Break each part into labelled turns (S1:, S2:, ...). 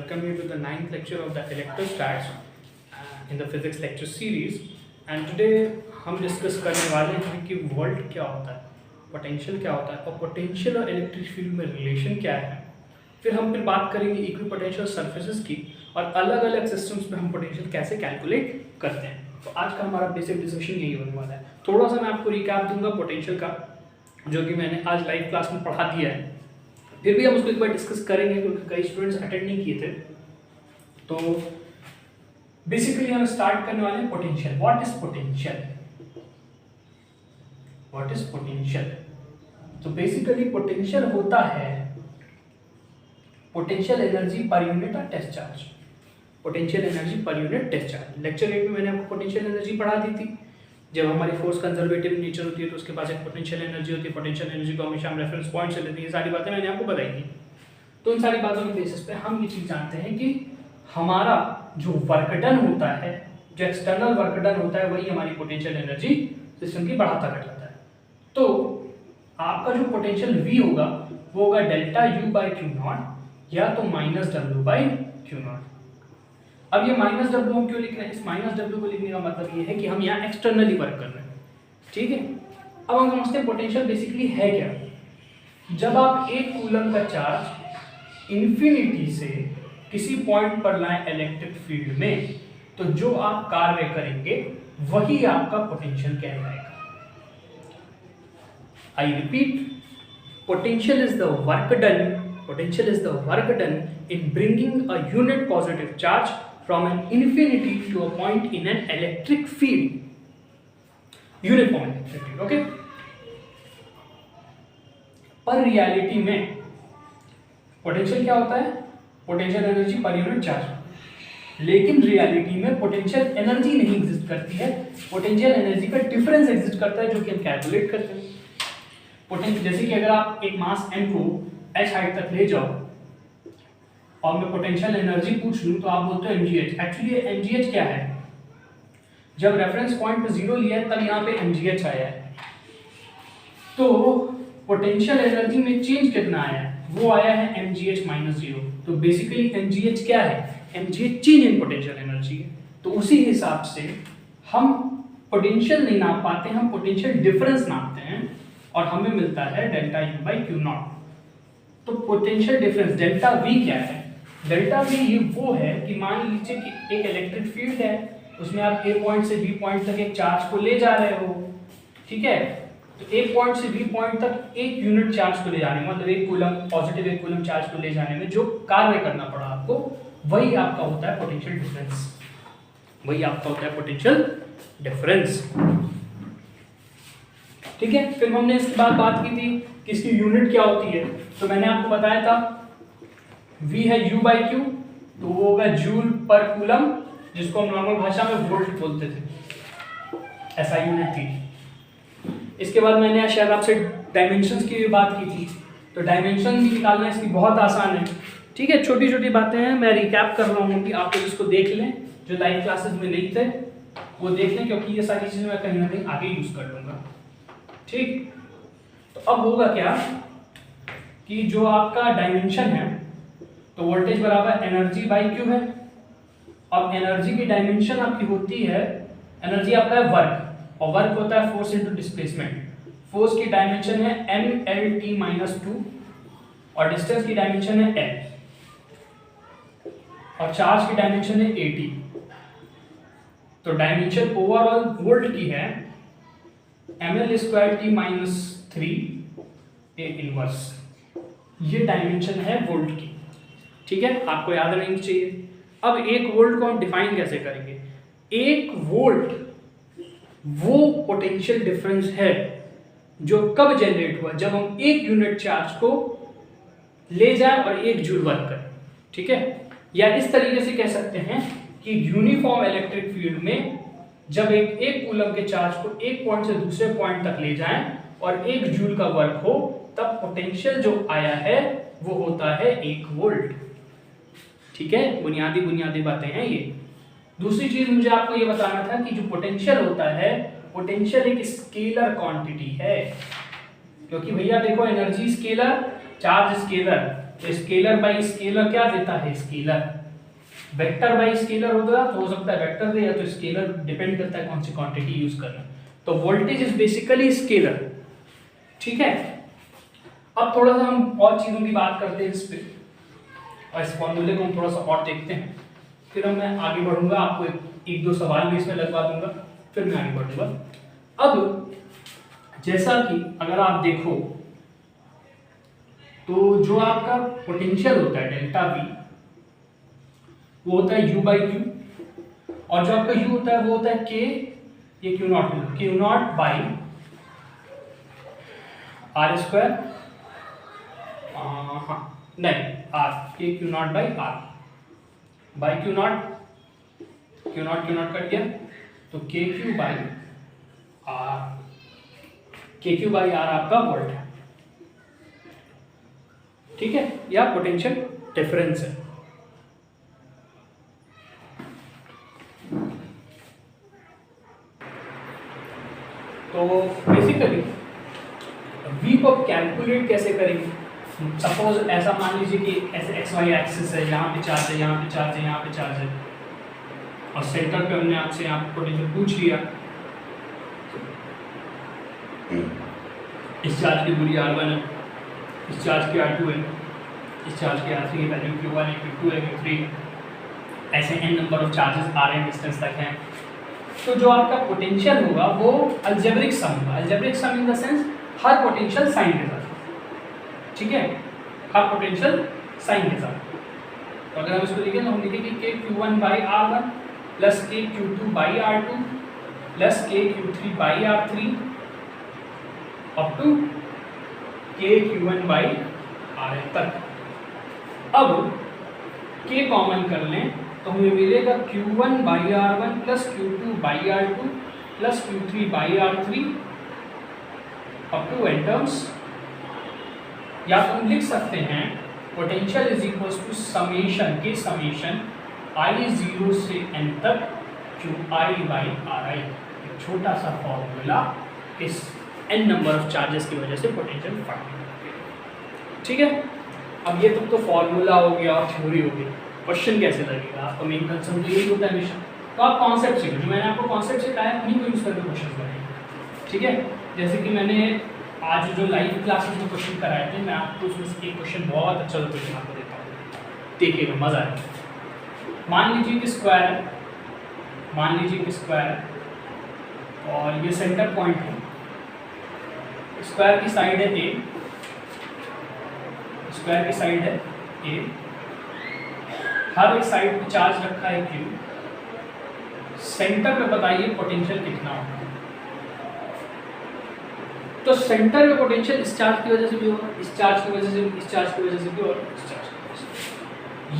S1: welcome you to the ninth lecture of the electrostats in the physics lecture series. And today हम discuss करने वाले हैं कि volt क्या होता है, पोटेंशियल क्या होता है और पोटेंशियल और इलेक्ट्रिक फील्ड में रिलेशन क्या है। फिर बात करेंगे इक्विपोटेंशियल सरफेसेस की और अलग अलग सिस्टम्स में हम पोटेंशियल कैसे कैलकुलेट करते हैं। तो आज का हमारा बेसिक डिस्कशन यही होने वाला है। थोड़ा सा मैं आपको रिकैप दूंगा पोटेंशियल का, जो कि मैंने आज लाइव क्लास में पढ़ा दिया है। फिर भी हम उसको एक बार डिस्कस करेंगे क्योंकि कई स्टूडेंट्स अटेंड नहीं किए थे। तो बेसिकली हम स्टार्ट करने वाले हैं potential. What is potential? What is potential? तो बेसिकली पोटेंशियल होता है पोटेंशियल एनर्जी पर यूनिट और test charge. Potential energy per unit test charge. Lecture 8 में मैंने आपको पोटेंशियल एनर्जी पढ़ा दी थी। जब हमारी फोर्स कंजर्वेटिव नेचर होती है तो उसके पास एक पोटेंशियल एनर्जी होती है। पोटेंशियल एनर्जी को हमेशा हम रेफरेंस पॉइंट से लेते हैं। ये सारी बातें मैंने आपको बताई थी। तो इन सारी बातों के बेसिस पे हम ये चीज़ जानते हैं कि हमारा जो वर्क डन होता है, जो एक्सटर्नल वर्क डन होता है, वही हमारी पोटेंशियल एनर्जी सिस्टम की बढ़ाता घटाता है। तो आपका जो पोटेंशियल V होगा वो होगा delta U by q not या तो minus W by q not. अब ये माइनस W हम क्यों लिख रहे हैं? इस माइनस W को लिखने का मतलब ये है कि हम यहाँ एक्सटर्नली वर्क कर रहे हैं। ठीक है, अब हम समझते हैं पोटेंशियल बेसिकली है क्या। जब आप एक कूलम का चार्ज इन्फिनिटी से किसी पॉइंट पर लाएं इलेक्ट्रिक फील्ड में, तो जो आप कार्य करेंगे वही आपका पोटेंशियल कहलाएगा। I repeat, potential is the work done in bringing a unit positive charge from an infinity to a point in an electric field, uniform electric field. Okay, पर रियलिटी में पोटेंशियल क्या होता है? Potential energy per unit charge. लेकिन reality में potential energy नहीं exist करती है, पोटेंशियल एनर्जी का डिफरेंस एग्जिस्ट करता है, जो कि हम कैलकुलेट करते हैं। पोटेंशियल जैसे कि अगर आप एक मास m को h हाइट तक ले जाओ और मैं पोटेंशियल एनर्जी पूछ लूं तो आप बोलते हो mgh। एक्चुअली mgh क्या है? जब रेफरेंस पॉइंट पे 0 लिया है तब यहाँ पे mgh आया है। तो पोटेंशियल एनर्जी में चेंज कितना आया है? वो आया है mgh माइनस 0। तो बेसिकली mgh क्या है? mgh change in potential energy है। तो उसी हिसाब से हम पोटेंशियल नहीं नाप पाते, हम पोटेंशियल डिफरेंस नापते हैं और हमें मिलता है delta U by q not. तो पोटेंशियल डिफरेंस डेल्टा V क्या है? डेल्टा V ये वो है कि मान लीजिए कि एक इलेक्ट्रिक फील्ड है, उसमें आप A पॉइंट से B पॉइंट तक एक चार्ज को ले जा रहे हो। ठीक है, तो A पॉइंट से B पॉइंट तक एक यूनिट चार्ज को ले जाने में, मतलब एक कूलम पॉजिटिव एक कूलम चार्ज को ले जाने में जो कार्य करना पड़ा आपको, वही आपका होता है पोटेंशियल डिफरेंस। वही आपका होता है पोटेंशियल डिफरेंस। ठीक है, फिर हमने इसके बाद बात की थी कि इसकी यूनिट क्या होती है। तो मैंने आपको बताया था V है U बाई क्यू, तो वो होगा जूल पर कूलम, जिसको हम नॉर्मल भाषा में वोल्ट बोलते थे। ऐसा यूनिट थी। इसके बाद मैंने शायद आपसे डायमेंशंस की भी बात की थी। तो डायमेंशन भी निकालना इसकी बहुत आसान है। ठीक है, छोटी छोटी बातें हैं, मैं रिकैप कर रहा हूँ कि आप लोग इसको देख लें। जो लाइव क्लासेस में नहीं थे वो देख लें, क्योंकि ये सारी चीज़ें मैं कहीं ना कहीं आगे यूज़ कर लूँगा। ठीक, तो अब होगा क्या कि जो आपका डायमेंशन है, तो वोल्टेज बराबर एनर्जी बाई क्यू है। अब एनर्जी की डायमेंशन आपकी होती है, एनर्जी आपका है वर्क, और वर्क होता है फोर्स इनटू डिस्प्लेसमेंट। फोर्स की डायमेंशन है mlt माइनस 2 और डिस्टेंस की डायमेंशन है l और चार्ज की डायमेंशन है 80। तो डायमेंशन ओवरऑल वोल्ट की है ml square t minus 3 A inverse. ये डायमेंशन है वोल्ट की। ठीक है, आपको याद रखनी चाहिए। अब एक वोल्ट को हम डिफाइन कैसे करेंगे? एक वोल्ट वो पोटेंशियल डिफरेंस है जो कब जनरेट हुआ? जब हम एक यूनिट चार्ज को ले जाएं और एक जूल वर्क करें। ठीक है, या इस तरीके से कह सकते हैं कि यूनिफॉर्म इलेक्ट्रिक फील्ड में जब एक कूलम के चार्ज को एक पॉइंट से दूसरे पॉइंट तक ले जाएं और एक जूल का वर्क हो, तब पोटेंशियल जो आया है वो होता है 1 वोल्ट। ठीक है, बुनियादी बातें हैं ये। दूसरी चीज मुझे आपको ये बताना था कि जो पोटेंशियल होता है, पोटेंशियल एक स्केलर क्वांटिटी है। क्योंकि भैया देखो, एनर्जी स्केलर, चार्ज स्केलर, तो स्केलर बाई स्केलर क्या देता है? स्केलर। वेक्टर बाई स्केलर होगा तो हो सकता है वेक्टर दे, या तो स्केलर, डिपेंड करता है कौन सी क्वांटिटी यूज करना है। तो वोल्टेज इज बेसिकली स्केलर, ठीक है। अब थोड़ा सा हम और चीजों की बात करते हैं इस पे, और इस फॉर्मूले को हम थोड़ा सा और देखते हैं, फिर हम मैं आगे बढ़ूंगा, आपको एक दो सवाल भी इसमें लगवा दूंगा, फिर मैं आगे बढ़ूंगा। अब जैसा कि अगर आप देखो तो जो आपका पोटेंशियल होता है डेल्टा वी, वो होता है यू बाई क्यू, और जो आपका यू होता है वो होता है के, ये q naught by r square, हाँ नहीं r, k q naught by r, by q naught cut गया, तो k q by r, k q by r आपका वोल्ट है, ठीक है, या पोटेंशियल डिफरेंस है। तो बेसिकली V को कैलकुलेट कैसे करेंगे? सपोज ऐसा मान लीजिए कि ऐसे एक्स वाई एक्सिस है, यहाँ पे चार्ज है, यहाँ पे चार्ज है, यहाँ पे चार्ज है, और सेंटर पे हमने आपसे यहाँ पे पोटेंशियल पूछ लिया। इस चार्ज की दूरी R1 है, इस चार्ज की R2 है, इस चार्ज की R3 की वैल्यू Q1 है, Q2 है, Q3, ऐसे n number of charges Rn distance तक हैं। तो जो आपका पोटेंशियल होगा वो अलजेब्रिक सम होगा। Algebraic sum in the sense हर पोटेंशियल साइन के साथ, ठीक है, हर पोटेंशियल साइन के साथ। तो अगर हम इसको लिखें तो हम लिखेंगे के Q1 बाई R1 प्लस के Q2 बाई R2 प्लस के Q3 by R3 up to के Q1 बाई Rn तक। अब के कॉमन कर लें तो हमें मिलेगा Q1 by R1 plus Q2 by R2 plus Q3 by R3 up to n terms. या तो हम लिख सकते हैं potential is equals to summation के समेशन i 0 से n तक Qi बाई Ri। एक छोटा सा फॉर्मूला इस n नंबर ऑफ चार्जेस की वजह से पोटेंशियल फाइंड, ठीक है। अब ये तो फॉर्मूला हो गया और थ्योरी हो गई। क्वेश्चन कैसे लगेगा आपका मेन कंसर्न तो यही होता है हमेशा। तो आप कॉन्सेप्ट सीखो, जो मैंने आपको कॉन्सेप्ट सिखाया है उन्हीं को यूज करके क्वेश्चन बनाएंगे, ठीक है। जैसे कि मैंने आज जो लाइव क्लासेस में क्वेश्चन कराए थे, मैं आपको उसमें से एक क्वेश्चन बहुत अच्छा क्वेश्चन आपको देता हूँ, देखिएगा मजा आएगा। मान लीजिए कि स्क्वायर है, मान लीजिए कि स्क्वायर है और ये सेंटर पॉइंट है। स्क्वायर की साइड है ए, स्क्वायर की साइड है ए, हर एक साइड पे चार्ज रखा है Q। सेंटर पे बताइए पोटेंशियल कितना होगा। तो सेंटर में पोटेंशियल इस चार्ज की वजह से भी होगा, इस चार्ज की वजह से, इस चार्ज की वजह से भी, और इस चार्ज की वजह से।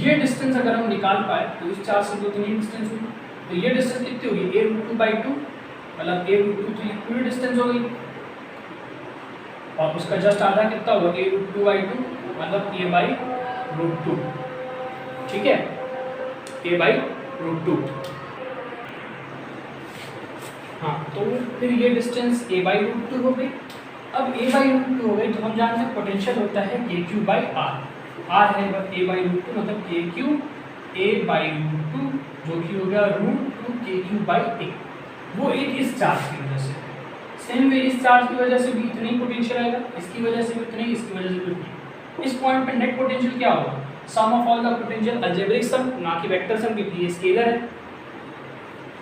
S1: ये डिस्टेंस अगर हम निकाल पाए तो इस चार्ज से तो इतनी डिस्टेंस होगी। तो ये डिस्टेंस कितनी होगी? a√2/2, मतलब a√2, तो ये पूरी डिस्टेंस हो गई। और उसका जस्ट आधा कितना होगा? a√2/2, मतलब a/√2, ठीक है, a/√2। हाँ, तो फिर ये डिस्टेंस a/√2 हो गई। अब a/√2 हो गई तो हम जानते हैं पोटेंशियल होता है kq/r। r है a/√2, मतलब kq a/√2, जो कि हो गया √2 kq/a। वो एक इस चार्ज की वजह से, सेम वे इस चार्ज की वजह से भी इतनी ही पोटेंशियल आएगा, इसकी वजह से भी इतनी, इसकी वजह से भी इतनी। इस पॉइंट पे नेट पोटेंशियल क्या होगा? Sum of all the potential, algebraic sum, ना कि वेक्टर सम, क्योंकि ये स्केलर है।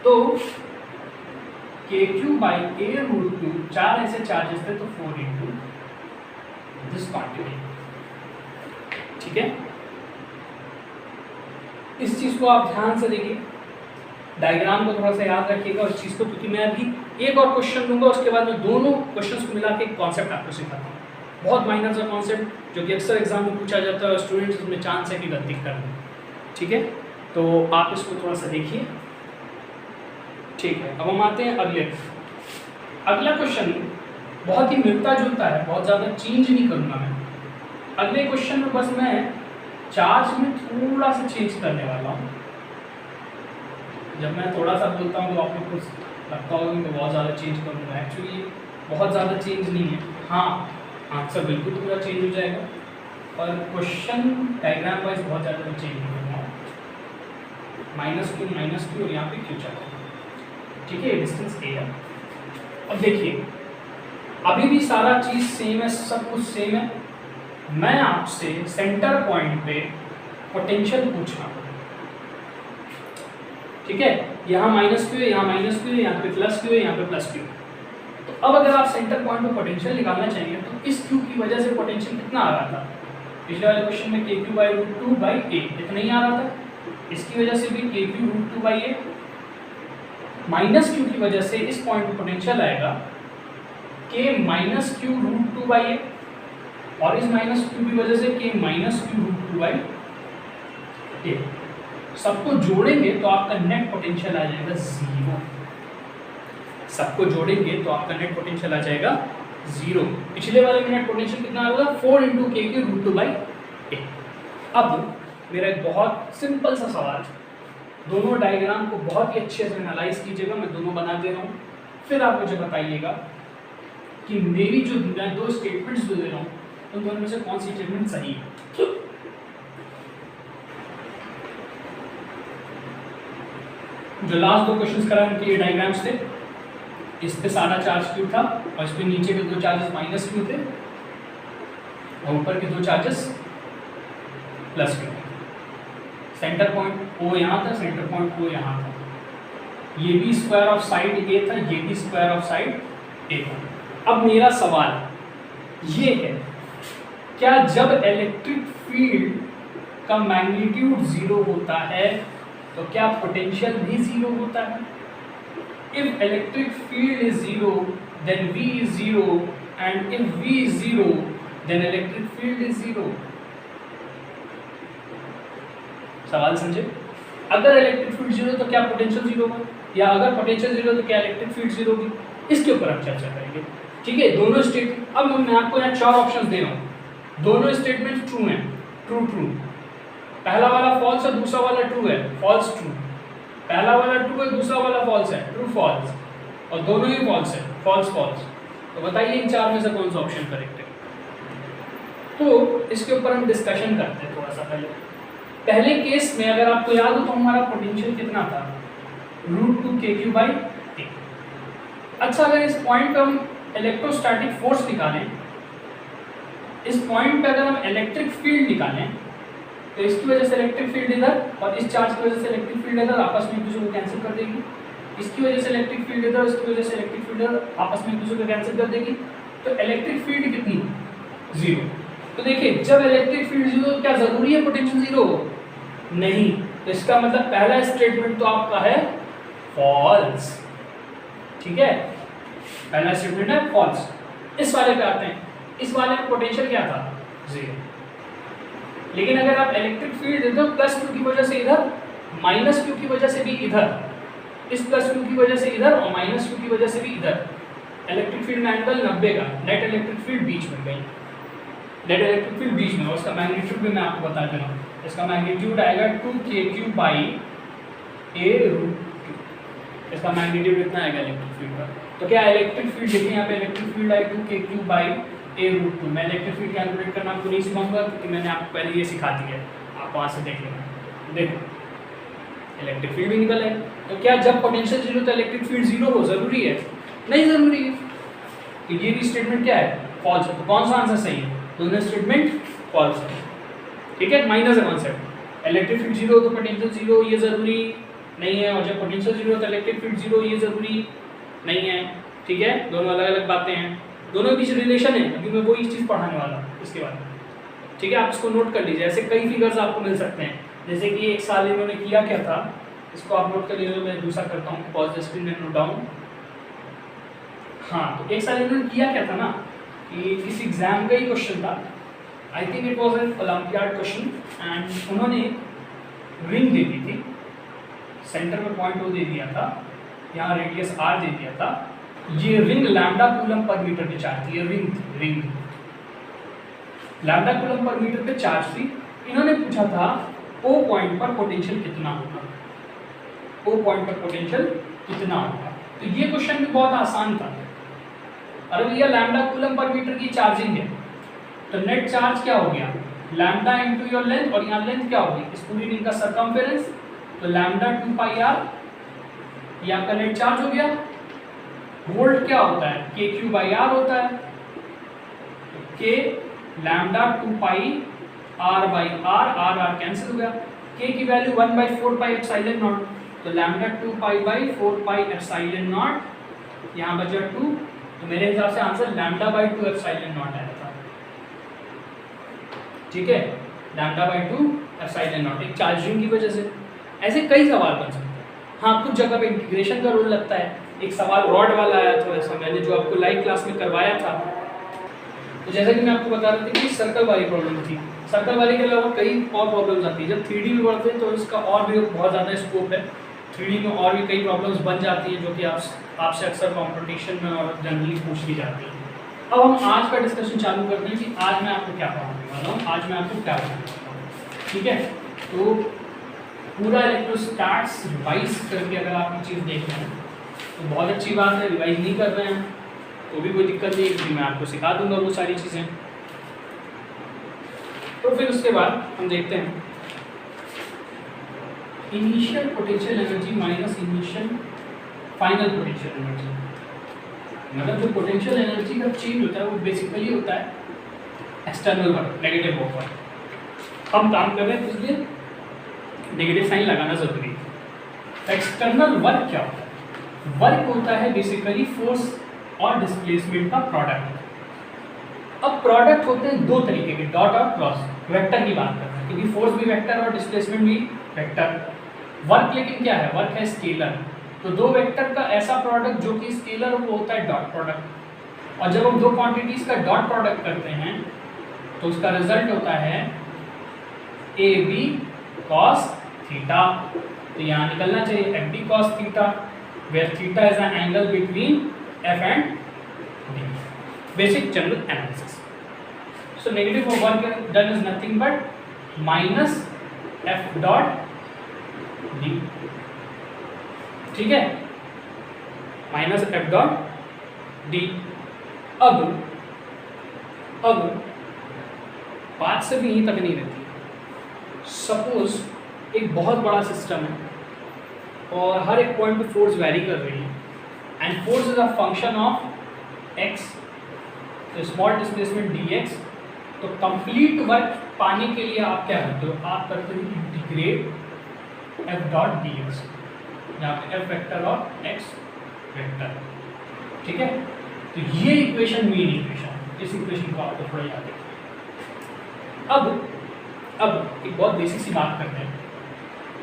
S1: तो kq/a√2, चार ऐसे चार्जेस थे तो 4 इंटू दिस क्वांटिटी, ठीक है। इस चीज को आप ध्यान से देखिए, डायग्राम को थोड़ा सा याद रखिएगा उस चीज को, क्योंकि मैं अभी एक और क्वेश्चन दूंगा, उसके बाद मैं दोनों क्वेश्चंस को मिला के एक कॉन्सेप्ट आपको सिखाता हूँ। बहुत माइनर सा कॉन्सेप्ट जो कि अक्सर एग्जाम में पूछा जाता है और स्टूडेंट्स उसमें चांस है कि गलती कर दें, ठीक है। तो आप इसको थोड़ा सा देखिए, ठीक है। अब हम आते हैं अगला क्वेश्चन बहुत ही मिलता जुलता है, बहुत ज़्यादा चेंज नहीं करूँगा मैं। अगले क्वेश्चन में बस मैं चार्ज में थोड़ा सा चेंज करने वाला हूँ। जब मैं थोड़ा सा बोलता हूँ तो आप लोग को लगता होगा कि मैं बहुत ज़्यादा चेंज करूँगा, एक्चुअली बहुत ज़्यादा चेंज नहीं है। हाँ, आंसर बिल्कुल पूरा चेंज हो जाएगा, और क्वेश्चन डायग्राम वाइज बहुत ज़्यादा तो चेंज हो रहा है, -q और यहाँ पे q चल रहा है, ठीक है, डिस्टेंस a है। अब देखिए अभी भी सारा चीज़ सेम है, सब कुछ सेम है। मैं आपसे सेंटर पॉइंट पे पोटेंशियल पूछ रहा हूँ, ठीक है, यहाँ -q है, यहाँ -q है, यहाँ पे +q है, यहाँ पे +q। तो अब अगर आप सेंटर पॉइंट पे पोटेंशियल निकालना चाहेंगे तो इस q की वजह से पोटेंशियल कितना आ रहा था, पिछले वाले क्वेश्चन में kq/√2/a इतना ही आ रहा था, इसकी वजह से भी kq√2/a, -q की वजह से इस पॉइंट पे पोटेंशियल आएगा k-q√2/a और इस -q की वजह से k-q√2/a। सबको जोड़ेंगे तो आपका नेट पोटेंशियल आ जाएगा 0। सबको जोड़ेंगे तो आपका नेट पोटेंशियल आ जाएगा 0। पिछले वाले में नेट पोटेंशियल कितना आ रहा था, 4 × kq√2/a। अब मेरा एक बहुत सिंपल सा सवाल, दोनों डायग्राम को बहुत ही अच्छे से एनालाइज कीजिएगा, मैं दोनों बना दे रहा हूँ, फिर आप मुझे बताइएगा कि मेरी जो मैं दो स्टेटमेंट्स दे रहा हूँ उन दोनों में से कौन सी स्टेटमेंट सही है। जो लास्ट दो क्वेश्चंस करा उनके ये डायग्राम्स थे, इस पे सारा चार्ज क्यू था और इस पे नीचे के दो चार्जेस -q थे और ऊपर के दो चार्जेस +q थे। सेंटर पॉइंट O यहाँ था, सेंटर पॉइंट O यहाँ था, ये भी स्क्वायर ऑफ साइड A था, ये भी स्क्वायर ऑफ साइड A था। अब मेरा सवाल ये है, क्या जब इलेक्ट्रिक फील्ड का मैग्नीट्यूड 0 होता है तो क्या पोटेंशियल भी 0 होता है? If electric field is 0 then V is 0 and if V is 0 then electric field is 0। सवाल समझे? अगर इलेक्ट्रिक फील्ड 0 तो क्या पोटेंशियल 0 होगा, या अगर पोटेंशियल 0 तो क्या इलेक्ट्रिक फील्ड 0 होगी? इसके ऊपर हम चर्चा करेंगे, ठीक है। दोनों स्टेट, अब मैं आपको यहाँ 4 ऑप्शंस दे रहा हूँ, दोनों स्टेटमेंट ट्रू हैं, ट्रू ट्रू। पहला वाला फॉल्स है, दूसरा वाला ट्रू है, फॉल्स ट्रू। पहला वाला ट्रू है, दूसरा वाला फॉल्स है, ट्रू फॉल्स, और दोनों ही फॉल्स है, फॉल्स फॉल्स। तो बताइए इन 4 में से कौन सा ऑप्शन करेक्ट है? तो इसके ऊपर हम डिस्कशन करते हैं थोड़ा सा। पहले केस में अगर आपको याद हो तो हमारा पोटेंशियल कितना था, √2 kq/a। अच्छा, अगर इस पॉइंट पे हम इलेक्ट्रोस्टैटिक फोर्स निकालें, इस पॉइंट पे अगर हम इलेक्ट्रिक फील्ड निकालें तो इसकी वजह से इलेक्ट्रिक फील्ड इधर और इस चार्ज की वजह से इलेक्ट्रिक फील्ड इधर आपस में एक दूसरे को कैंसिल कर देगी। इसकी वजह से इलेक्ट्रिक फील्ड इधर, इसकी वजह से इलेक्ट्रिक फील्ड इधर आपस में एक दूसरे को कैंसिल कर देगी। तो इलेक्ट्रिक फील्ड कितनी, 0। तो देखिए जब इलेक्ट्रिक फील्ड 0 क्या ज़रूरी है पोटेंशियल 0 हो? नहीं। तो इसका मतलब पहला स्टेटमेंट तो आपका है फॉल्स, ठीक है, पहला स्टेटमेंट है फॉल्स। इस वाले पे आते हैं, इस वाले में पोटेंशियल क्या था, 0। लेकिन अगर आप इलेक्ट्रिक फील्ड देते हो +q की वजह से इधर, -q की वजह से भी इधर, इस +q की वजह से इधर और -q की वजह से भी इधर, इलेक्ट्रिक फील्ड में एंगल 90 का, नेट इलेक्ट्रिक फील्ड बीच में गई, नेट इलेक्ट्रिक फील्ड बीच में, और उसका मैग्नीट्यूड भी मैं आपको बता दे रहा हूँ। इसका मैग्नीट्यूड आएगा 2 kq/a√2। इसका मैग्नीट्यूड इतना आएगा इलेक्ट्रिक फील्ड का। तो क्या इलेक्ट्रिक फील्ड, देखिए यहाँ पे इलेक्ट्रिक फील्ड आई 2 kq/a√2। मैं इलेक्ट्रिक फील्ड कैलकुलेट करना आपको नहीं सिखाऊंगा क्योंकि मैंने आपको पहले ये सिखा दी है, आप वहाँ से देख लेंगे। देखो इलेक्ट्रिक फील्ड भी निकल है। तो क्या जब पोटेंशियल 0 तो इलेक्ट्रिक फील्ड 0 हो, ज़रूरी है? नहीं ज़रूरी है। तो ये भी स्टेटमेंट क्या है, फॉल्स है। तो कौन सा आंसर सही है? दोनों स्टेटमेंट फॉल्स है, ठीक है। माइनस है कॉन्सेप्ट, इलेक्ट्रिक फील्ड 0 तो पोटेंशियल 0 ये ज़रूरी नहीं है, और जब पोटेंशियल 0 तो इलेक्ट्रिक फील्ड 0 ये ज़रूरी नहीं है, ठीक है। दोनों अलग अलग बातें हैं, दोनों के बीच रिलेशन है। अभी मैं वही चीज़ पढ़ाने वाला हूँ इसके बाद, ठीक है। आप इसको नोट कर लीजिए, ऐसे कई फिगर्स आपको मिल सकते हैं। जैसे कि एक साल इन्होंने किया क्या था, इसको आप नोट कर लीजिए। मैं दूसरा करता हूँ, pause the screen and note down. हाँ, तो एक साल इन्होंने किया क्या था ना कि किसी एग्जाम का ही क्वेश्चन था, I think it was an olympiad question, and उन्होंने रिंग दे दी थी, सेंटर में पॉइंट O दे दिया था, यहाँ रेडियस R दे दिया था। ये ring lambda coulomb per metre पे चार्ज थी, ये ring lambda coulomb per metre पे चार्ज थी। इन्होंने पूछा था O पॉइंट पर पोटेंशियल कितना होगा, O पॉइंट पर पोटेंशियल कितना होगा। तो ये क्वेश्चन भी बहुत आसान था। अरे भैया लैम्डा कूलम पर मीटर की चार्जिंग है तो नेट चार्ज क्या हो गया, लैम्डा इंटू योर लेंथ, और यहाँ लेंथ क्या होगी इस पूरी रिंग का सरकमफेरेंस, तो लैम्डा 2 पाई आर, ये आपका नेट चार्ज हो गया। वोल्ट क्या होता है के क्यू बाई आर होता है, k lambda 2 pi r by r, r r cancel हो गया, के की वैल्यू 1/4 पाई एप्सिलॉन नॉट, तो lambda 2 pi by 4 pi epsilon naught, यहाँ बचा 2, तो मेरे हिसाब से answer lambda by 2 epsilon naught आया था। ठीक है, लैम्डा बाई 2 एप्सिलॉन नॉट, एक चार्जिंग की वजह से। ऐसे कई सवाल बन सकते हैं। हाँ, कुछ जगह पे इंटीग्रेशन का रोल लगता है। एक सवाल रॉड वाला आया था ऐसा, मैंने जो आपको लाइव क्लास में करवाया था। तो जैसा कि मैं आपको बता रहा था कि सर्कल वाली प्रॉब्लम थी, सर्कल वाली के अलावा कई और प्रॉब्लम्स आती है। जब 3D में बढ़ते हैं तो इसका और भी बहुत ज़्यादा स्कोप है। 3D में और भी कई प्रॉब्लम्स बन जाती हैं जो कि आपसे अक्सर कॉम्पिटिशन में और जनरली पूछ ली जाती है। अब हम आज का डिस्कशन चालू करते हैं कि आज मैं आपको क्या पढ़ाने वाला हूँ, आज मैं आपको क्या पढ़ाने वाला हूँ। ठीक है, तो पूरा इलेक्ट्रोस्टैट्स रिवाइज करके अगर आप ये चीज़ देख रहे हैं तो बहुत अच्छी बात है। रिवाइज नहीं कर रहे हैं तो भी कोई दिक्कत नहीं, क्योंकि मैं आपको सिखा दूंगा वो सारी चीज़ें। तो फिर उसके बाद हम देखते हैं initial potential energy minus initial final potential energy. मतलब जो पोटेंशियल एनर्जी का चेंज होता है वो बेसिकली होता है एक्सटर्नल वर्क, नेगेटिव वर्क। हम काम कर रहे हैं इसलिए नेगेटिव साइन लगाना जरूरी है। एक्सटर्नल वर्क क्या होता है? वर्क होता है बेसिकली फोर्स और डिस्प्लेसमेंट का प्रोडक्ट। अब प्रोडक्ट होते हैं दो तरीके के, डॉट और क्रॉस। वेक्टर की बात करते हैं क्योंकि फोर्स भी वेक्टर और डिस्प्लेसमेंट भी वेक्टर। वर्क लेकिन क्या है? वर्क है स्केलर। तो दो वेक्टर का ऐसा प्रोडक्ट जो कि स्केलर वो होता है डॉट प्रोडक्ट। और जब हम दो क्वांटिटीज का डॉट प्रोडक्ट करते हैं तो उसका रिजल्ट होता है ए बी कॉस थीटा। तो यहाँ निकलना चाहिए F D cos theta, where theta is an angle between F and D. Basic general analysis. So negative work done is nothing but minus F dot D. ठीक है, minus F dot D. अब बात सिर्फ यहीं तक नहीं रहती। Suppose एक बहुत बड़ा सिस्टम है और हर एक पॉइंट पे फोर्स वैरी कर रही है and force is a function of x, small displacement D x. तो कंप्लीट वर्क पाने के लिए आप क्या करते हो? आप करते हो integrate F dot D x, यहाँ पे एफ वेक्टर और एक्स वेक्टर। ठीक है, तो ये इक्वेशन मेन इक्वेशन, इस इक्वेशन को आपको थोड़ा याद रखिए। अब एक बहुत बेसिक सी बात करते हैं,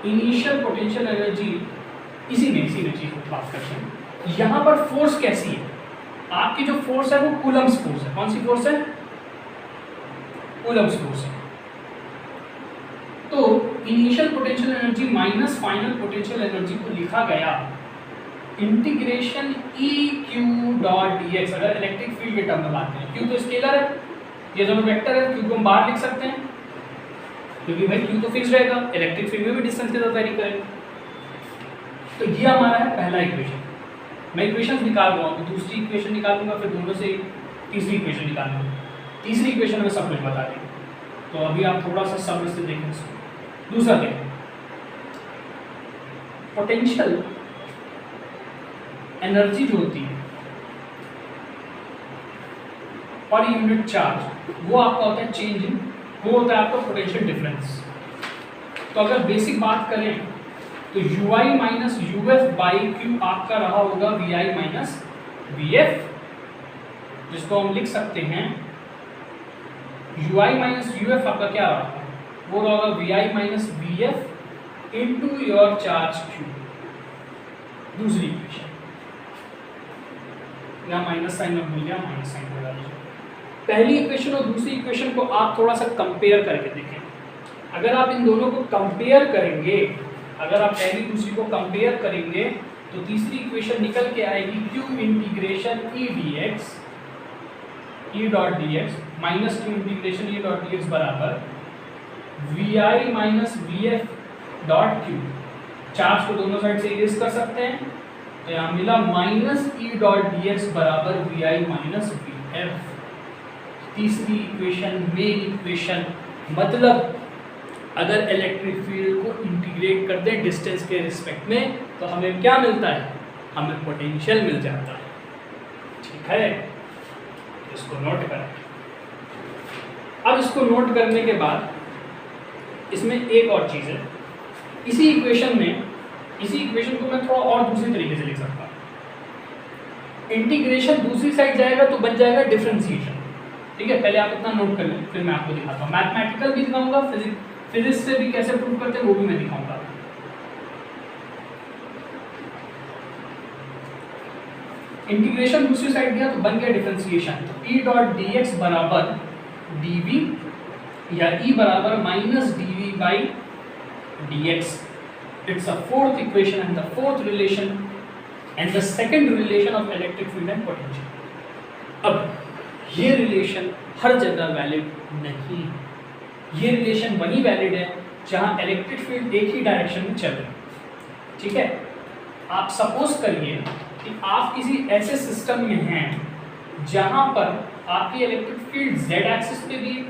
S1: इनिशियल पोटेंशियल एनर्जी। इसी में चीज़ को बात करते हैं। यहाँ पर फोर्स कैसी है? आपकी जो फोर्स है वो कूलम्स फोर्स है। कौन सी फोर्स है? कूलम्स फोर्स है। तो initial potential energy minus final potential energy को लिखा गया integration E Q dot D x. अगर इलेक्ट्रिक फील्ड के टर्म में बात करें, क्यू तो स्केलर है, ये दोनों वेक्टर है, क्यू को हम बाहर लिख सकते हैं क्योंकि भाई क्यू तो फिक्स रहेगा, इलेक्ट्रिक फील्ड में भी डिस्टेंस के साथ वेरी करेगा। तो ये हमारा है पहला इक्वेशन। मैं इक्वेशंस निकाल रहा हूँ, दूसरी इक्वेशन निकालूंगा, फिर दोनों से तीसरी इक्वेशन निकालूंगा। तीसरी इक्वेशन में सब कुछ बता देंगे, तो अभी आप थोड़ा सा सब्र से देखें इसको। दूसरा देखें, पोटेंशियल एनर्जी जो होती है पर यूनिट चार्ज, वो आपका होता है चेंज इन, वो होता है आपका पोटेंशियल डिफरेंस। तो अगर बेसिक बात करें तो U I minus U F by Q आपका रहा होगा वी आई माइनस वी एफ, जिसको हम लिख सकते हैं U I minus U F आपका क्या रहा, वो रहा होगा V I minus V F into your charge Q. दूसरी इक्वेशन, यहाँ माइनस साइन में भूल गया, माइनस साइन लगा लीजिए। पहली इक्वेशन और दूसरी इक्वेशन को आप थोड़ा सा कंपेयर करके देखें। अगर आप इन दोनों को कंपेयर करेंगे, अगर आप पहली दूसरी को कंपेयर करेंगे तो तीसरी इक्वेशन निकल के आएगी q integration E d x, E dot D x minus q integration E dot D x बराबर वी आई minus V f dot q. Charge को दोनों साइड से इरेज कर सकते हैं, तो यहाँ मिला minus E dot D x बराबर वी आई माइनस वी एफ। तीसरी इक्वेशन मेन इक्वेशन मतलब अगर इलेक्ट्रिक फील्ड को इंटीग्रेट कर दें डिस्टेंस के रिस्पेक्ट में तो हमें क्या मिलता है, हमें पोटेंशियल मिल जाता है। ठीक है, इसको नोट करें। अब इसको नोट करने के बाद इसमें एक और चीज़ है, इसी इक्वेशन को मैं थोड़ा और दूसरी तरीके से लिख सकता हूँ। इंटीग्रेशन दूसरी साइड जाएगा तो बन जाएगा डिफरेंशिएशन। ठीक है, पहले आप इतना नोट कर लें, फिर मैं आपको दिखाता हूँ। मैथमेटिकल भी दिखाऊंगा, फिजिक्स से भी कैसे प्रूव करते हैं वो भी मैं दिखाऊंगा। इंटीग्रेशन दूसरी साइड गया तो बन गया डिफरेंशिएशन। तो ई डॉट डी एक्स बराबर डी वी या ई बराबर minus D V by D X. It's a fourth equation and the fourth relation and the second relation of electric field and potential. अब ये relation हर जगह valid नहीं, ये relation वही valid है जहां इलेक्ट्रिक फील्ड एक ही डायरेक्शन में चल रही है। ठीक है, आप सपोज करिए कि आप किसी ऐसे सिस्टम में हैं जहां पर आपकी इलेक्ट्रिक फील्ड z एक्सिस पे भी है,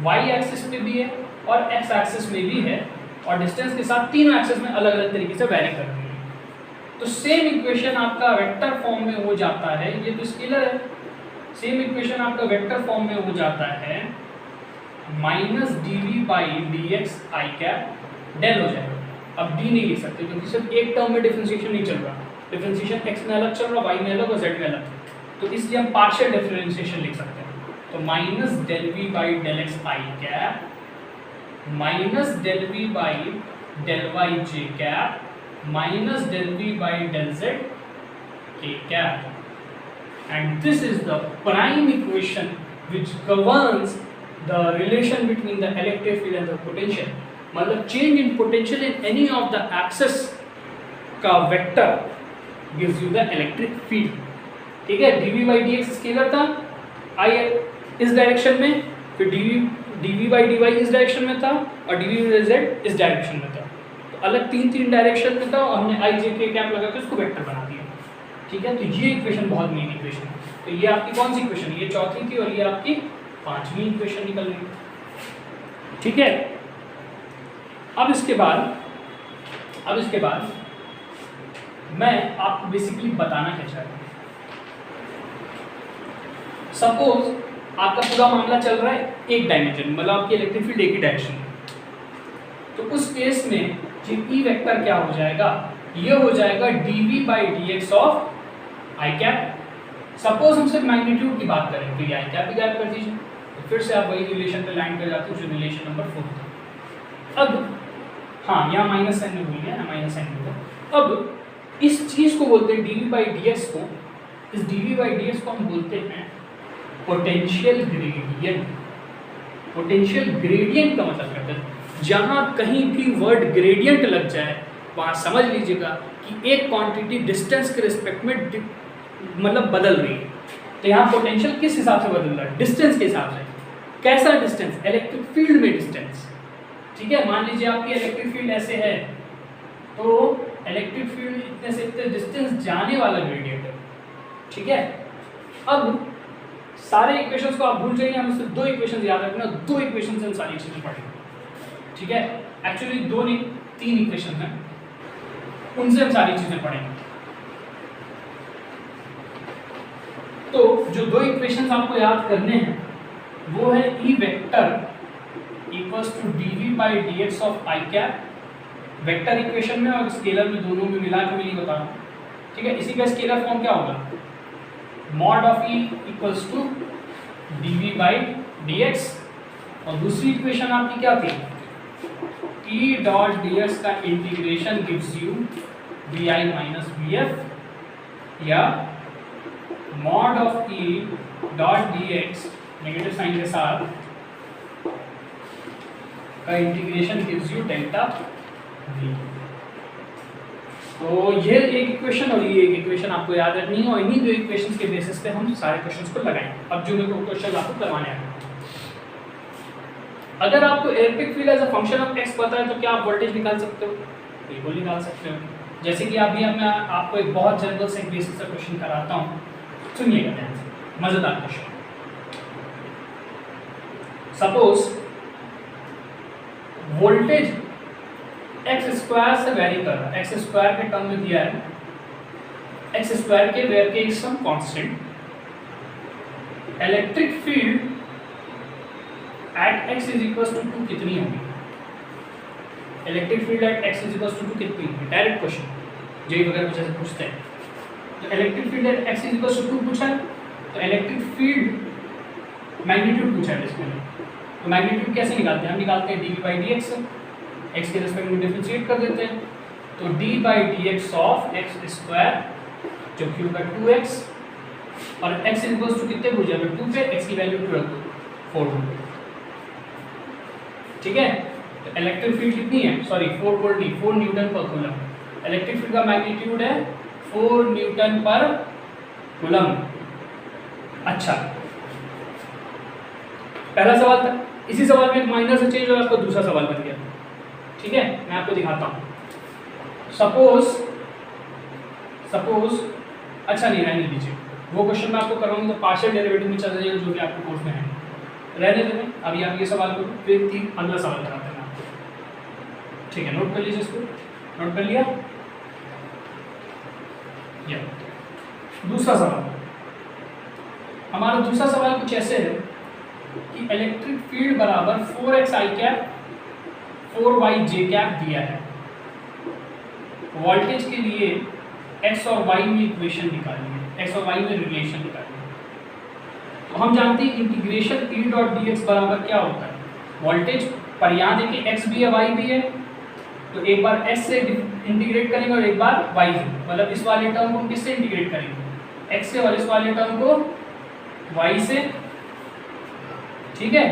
S1: y एक्सिस पे भी है और x एक्सिस में भी है और डिस्टेंस के साथ तीनों एक्सिस में अलग अलग तरीके से वैरी कर रही है। तो सेम इक्वेशन आपका वेक्टर फॉर्म में हो जाता है, ये तो स्केलर है, सेम इक्वेशन आपका वेक्टर फॉर्म में हो जाता है minus D V by D X I cap del हो जाएगा। अब डी नहीं लिख सकते क्योंकि सिर्फ एक टर्म में डिफरेंशिएशन नहीं चल रहा, डिफरेंशिएशन x में अलग चल रहा, y में अलग और z में अलग, तो इसलिए हम पार्शियल डिफरेंशिएशन लिख सकते हैं। तो minus del V by del X I cap minus del V by del Y J cap minus del V by del Z k cap, and this is the prime equation which governs the relation between the electric field and the potential। मतलब change in potential in any of the axis का vector gives you the electric field। ठीक है, dv by dx scalar था, I इस direction में, फिर dv by dy इस direction में था और dv by z इस डायरेक्शन में था। तो अलग तीन डायरेक्शन में था और हमने i j k कैप लगा के उसको वेक्टर बना दिया। ठीक है, तो ये इक्वेशन बहुत मेन इक्वेशन है। तो ये आपकी कौन सी इक्वेशन, ये चौथी थी और ये आपकी पांचवी इक्वेशन निकल रही। ठीक है, अब इसके बाद मैं आपको बेसिकली बताना क्या चाहता हूँ। सपोज आपका पूरा मामला चल रहा है एक डायमेंशन, मतलब आपकी इलेक्ट्रिक फील्ड एक ही डायरेक्शन में, तो उस केस में ये ई वेक्टर क्या हो जाएगा, ये हो जाएगा dv by D X of I cap. Suppose हम सिर्फ मैग्नीट्यूड की बात करें तो ये आई कैप भी गायब कर दीजिए, तो फिर से आप वही रिलेशन पे लैंड कर जाते हो जो रिलेशन नंबर 4 था। अब हाँ, यहाँ माइनस साइन में भूल गया ना, माइनस साइन होगा। अब इस चीज़ को बोलते हैं dv बाई डी एक्स को, इस dv बाई डी एक्स को हम बोलते हैं पोटेंशियल ग्रेडियंट। पोटेंशियल ग्रेडियंट का मतलब कहते हैं जहाँ कहीं भी वर्ड ग्रेडियंट लग जाए वहाँ समझ लीजिएगा कि एक क्वांटिटी डिस्टेंस के रिस्पेक्ट में मतलब बदल रही है। तो यहाँ पोटेंशियल किस हिसाब से बदल रहा है, डिस्टेंस के हिसाब से। कैसा डिस्टेंस, इलेक्ट्रिक फील्ड में डिस्टेंस। ठीक है, मान लीजिए आपकी इलेक्ट्रिक फील्ड ऐसे है तो इलेक्ट्रिक फील्ड इतने से इतने डिस्टेंस जाने वाला ग्रेडियंट है। ठीक है, अब सारे इक्वेशंस को आप भूल जाइए, हम सिर्फ दो इक्वेशंस याद रखना, दो इक्वेशन से हम सारी चीज़ें पढ़ेंगे। ठीक है, एक्चुअली दो नहीं तीन इक्वेशन हैं, उनसे हम सारी चीज़ें पढ़ेंगे। तो जो दो इक्वेशंस आपको याद करने हैं वो है E vector equals to dv by D X of I cap, vector equation में और स्केलर में, दोनों में मिला के मैं ये बता रहा हूँ। ठीक है, इसी का स्केलर फॉर्म क्या होगा, mod of E equals to dv by D X, और दूसरी इक्वेशन आपकी क्या थी, ई डॉट डी एक्स का integration gives you vi minus vf, या mod of E dot D X negative sign के साथ का integration gives you delta v। तो ये एक इक्वेशन और ये एक इक्वेशन आपको याद रखनी है और इन्हीं दो इक्वेशंस के बेसिस पे हम सारे क्वेश्चंस को लगाएंगे। अब जो मेरे को क्वेश्चन आपको करवाने हैं, अगर आपको electric field as a function of x पता है तो क्या आप वोल्टेज निकाल सकते हो, बिल्कुल निकाल सकते हो। जैसे कि अभी मैं आपको एक बहुत जनरल से बेसिक सा क्वेश्चन कराता हूँ, सुनिएगा ध्यान से, मजेदार question. Suppose voltage x square से वेरी कर रहा है, एक्स स्क्वायर के टर्म में दिया है, एक्स स्क्वायर के where k some constant, electric field at X is equal to 2 कितनी होगी? Electric field at X is equal to 2 कितनी होगी? डायरेक्ट क्वेश्चन, जेई वगैरह कुछ ऐसे पूछते हैं। तो electric field at X is equal to 2 पूछा है, तो इलेक्ट्रिक फील्ड मैग्नीट्यूड पूछा है इसमें। तो मैग्नीट्यूड कैसे निकालते हैं? हम निकालते हैं D by D x, x के रिस्पेक्ट में डिफरेंशिएट कर देते हैं। तो D by D X of x square जो कि होगा 2x, और x इक्वल्स टू कितने पूछा है? 2 पे x की वैल्यू 2 रख दो, 4 ठीक है। तो इलेक्ट्रिक फील्ड कितनी है? सॉरी 4 वोल्ट नहीं, 4 न्यूटन पर कूलम। इलेक्ट्रिक फील्ड का मैग्नीट्यूड है 4 न्यूटन पर कूलम। अच्छा, पहला सवाल था, इसी सवाल में एक माइनर से चेंज और आपको दूसरा सवाल बन गया, ठीक है। मैं आपको दिखाता हूँ। सपोज अच्छा नहीं, रहने दीजिए, वो क्वेश्चन मैं आपको कराऊंगा तो पार्शियल डेरिवेटिव में चल जाएगा जो कि आपके कोर्स में है, रहने दें। अभी आप ये सवाल करो, फिर 3 अगला सवाल कराते हैं आपको, ठीक है। नोट कर लीजिए इसको, नोट कर लिया। या दूसरा सवाल, हमारा दूसरा सवाल कुछ ऐसे है कि इलेक्ट्रिक फील्ड बराबर 4x i cap 4y j cap दिया है। वोल्टेज के लिए x और y में इक्वेशन निकालिए, x और y में रिलेशन निकालिए। तो हम जानते हैं integration E dot D x बराबर क्या होता है? वोल्टेज पर यहाँ देखिए x भी है y भी है, तो एक बार x से इंटीग्रेट करेंगे और एक बार y से, मतलब इस वाले टर्म को किससे इंटीग्रेट करेंगे? x से, और इस वाले टर्म को y से, ठीक है।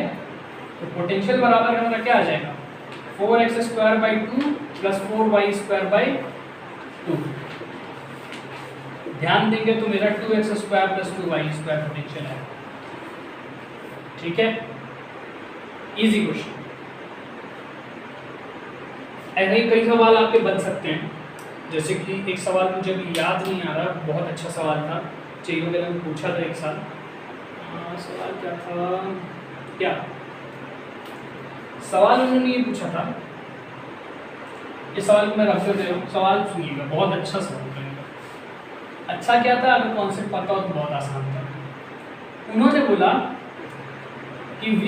S1: तो पोटेंशियल बराबर हमारा क्या आ जाएगा? 4x square by 2 plus 4y square by 2। ध्यान देंगे तो मेरा 2x square plus 2y square potential है, ठीक है। Easy question. ऐसे ही कई सवाल आपके बन सकते हैं, जैसे कि एक सवाल मुझे अभी याद नहीं आ रहा, बहुत अच्छा सवाल था, चाहिए वगैरह में पूछा था एक साल। सवाल क्या था? क्या सवाल उन्होंने ये पूछा था, इस सवाल को मैं रख देता हूँ, सवाल सुनिएगा, बहुत अच्छा सवाल बनेगा। अच्छा क्या था? अगर कॉन्सेप्ट पता हो तो बहुत आसान था। उन्होंने बोला कि v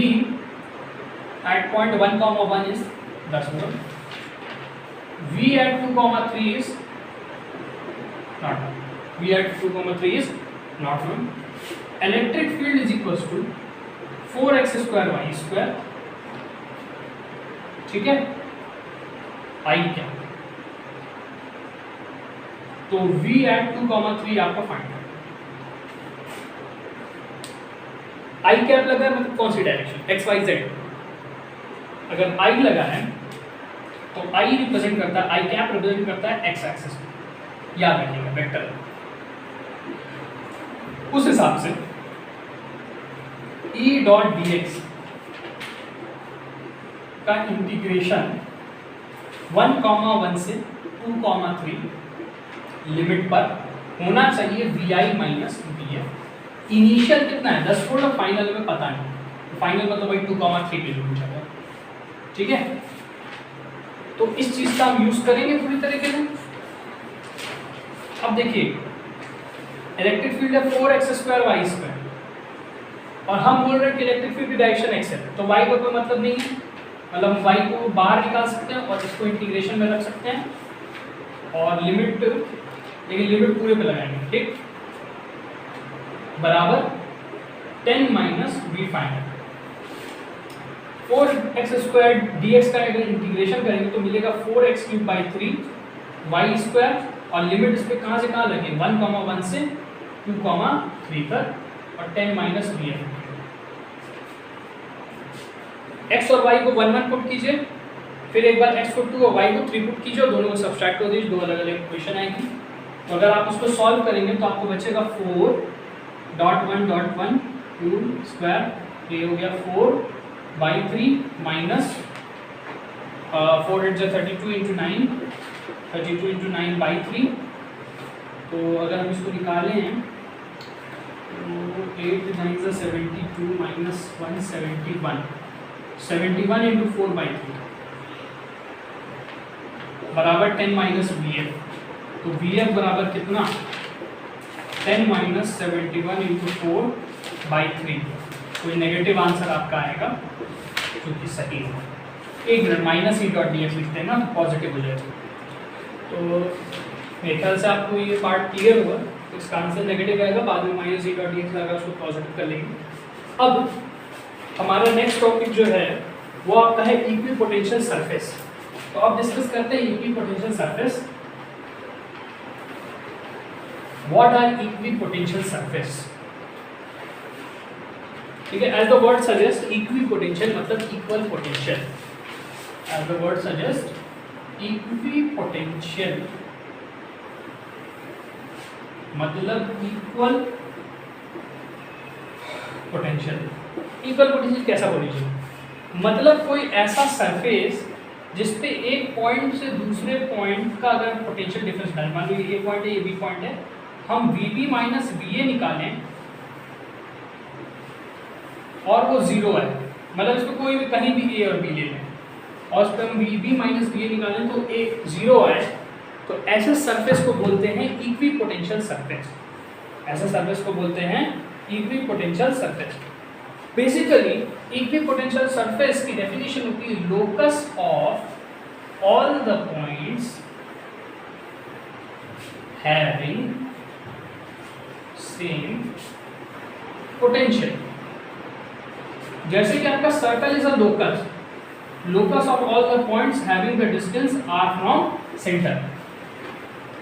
S1: at point 1, 1 is 10 volt, v at 2, 3 is not 1, v at 2, 3 is not 1। Electric field is equal to 4x square y square, ठीक है। आई क्या? तो v at 2, 3 आपका फाइंड है। आई कैप लगा है मतलब कौन सी डायरेक्शन? X Y Z. अगर आई लगा है तो आई रिप्रेजेंट करता है, आई कैप रिप्रेजेंट करता है एक्स एक्सिस, याद रखिएगा वेक्टर। उस हिसाब से E डॉट डी एक्स का इंटीग्रेशन 1, 1 से 2, 3 लिमिट पर होना चाहिए vi माइनस df। इनिशियल कितना है? 10 वोल्ट, और फाइनल में पता नहीं, तो फाइनल मतलब भाई 2, 3 के लिए पूछा था, ठीक है। तो इस चीज का हम यूज करेंगे पूरी तरीके से। अब देखिए इलेक्ट्रिक फील्ड है 4x स्क्वायर y स्क्वायर, और हम बोल रहे हैं कि इलेक्ट्रिक फील्ड की डायरेक्शन x है, तो y का कोई मतलब नहीं है, मतलब y को बाहर निकाल सकते हैं और इसको इंटीग्रेशन में रख सकते हैं, और लिमिट, लेकिन लिमिट पूरे पे लगाएंगे, ठीक, बराबर 10 minus V final. 4x square dx का अगर इंटीग्रेशन करेंगे तो मिलेगा 4x cube by 3 y square, और लिमिट इस पे कहाँ से कहाँ लगे? 1, 1 से 2, 3 तक, और 10 माइनस वी एफ। x और y को 1, 1 पुट कीजिए, फिर एक बार x को 2 और y को 3 पुट कीजिए, और दोनों को सब्सट्रैक्ट कर दीजिए, दो अलग अलग इक्वेशन आएगी। तो अगर आप उसको सॉल्व करेंगे तो आपको बचेगा 4.1.1 2 स्क्वायर, ये हो गया 4/3 माइनस 4 8 32 इंटू 9, 32 इंटू 9/3। तो अगर हम इसको निकालें तो 8 9 72 माइनस 171, 71 इंटू 4/3, बराबर 10 माइनस वी एफ, तो वी एफ बराबर कितना 10 माइनस 71 इंटू 4/3। कोई नेगेटिव आंसर आपका आएगा जो कि सही है। एक minute, minus E dot D x लिखते हैं ना तो पॉजिटिव हो जाएगा। तो मेरे ख्याल से आपको ये पार्ट क्लियर होगा। तो इसका आंसर नेगेटिव आएगा, बाद में minus E dot D x लगा उसको पॉजिटिव कर लेंगे। अब हमारा नेक्स्ट टॉपिक जो है वो आपका है इक्विपोटेंशियल सरफेस। तो अब डिस्कस करते हैं equipotential surface. What are equipotential surface? ठीक है, as the word suggest equipotential मतलब equal potential. As the word suggest equipotential मतलब इक्वल पोटेंशियल। इक्वल पोटेंशियल कैसा बोलीजिए? मतलब कोई ऐसा सरफेस जिसपे एक पॉइंट से दूसरे पॉइंट का अगर पोटेंशियल डिफरेंस डालें, मान लो ये पॉइंट है ये बी पॉइंट है, हम V B minus V A निकालें और वो जीरो है, मतलब इसको कोई भी कहीं भी ए और बी ले लें और उस पर हम V B minus V A निकालें तो ए जीरो आए, तो ऐसे सरफेस को बोलते हैं इक्विपोटेंशियल सरफेस। ऐसे सरफेस को बोलते हैं equipotential surface. Basically equipotential surface की डेफिनेशन होती है locus of all the points having same potential. जैसे कि आपका circle is a locus, locus of all the points having the distance r from centre,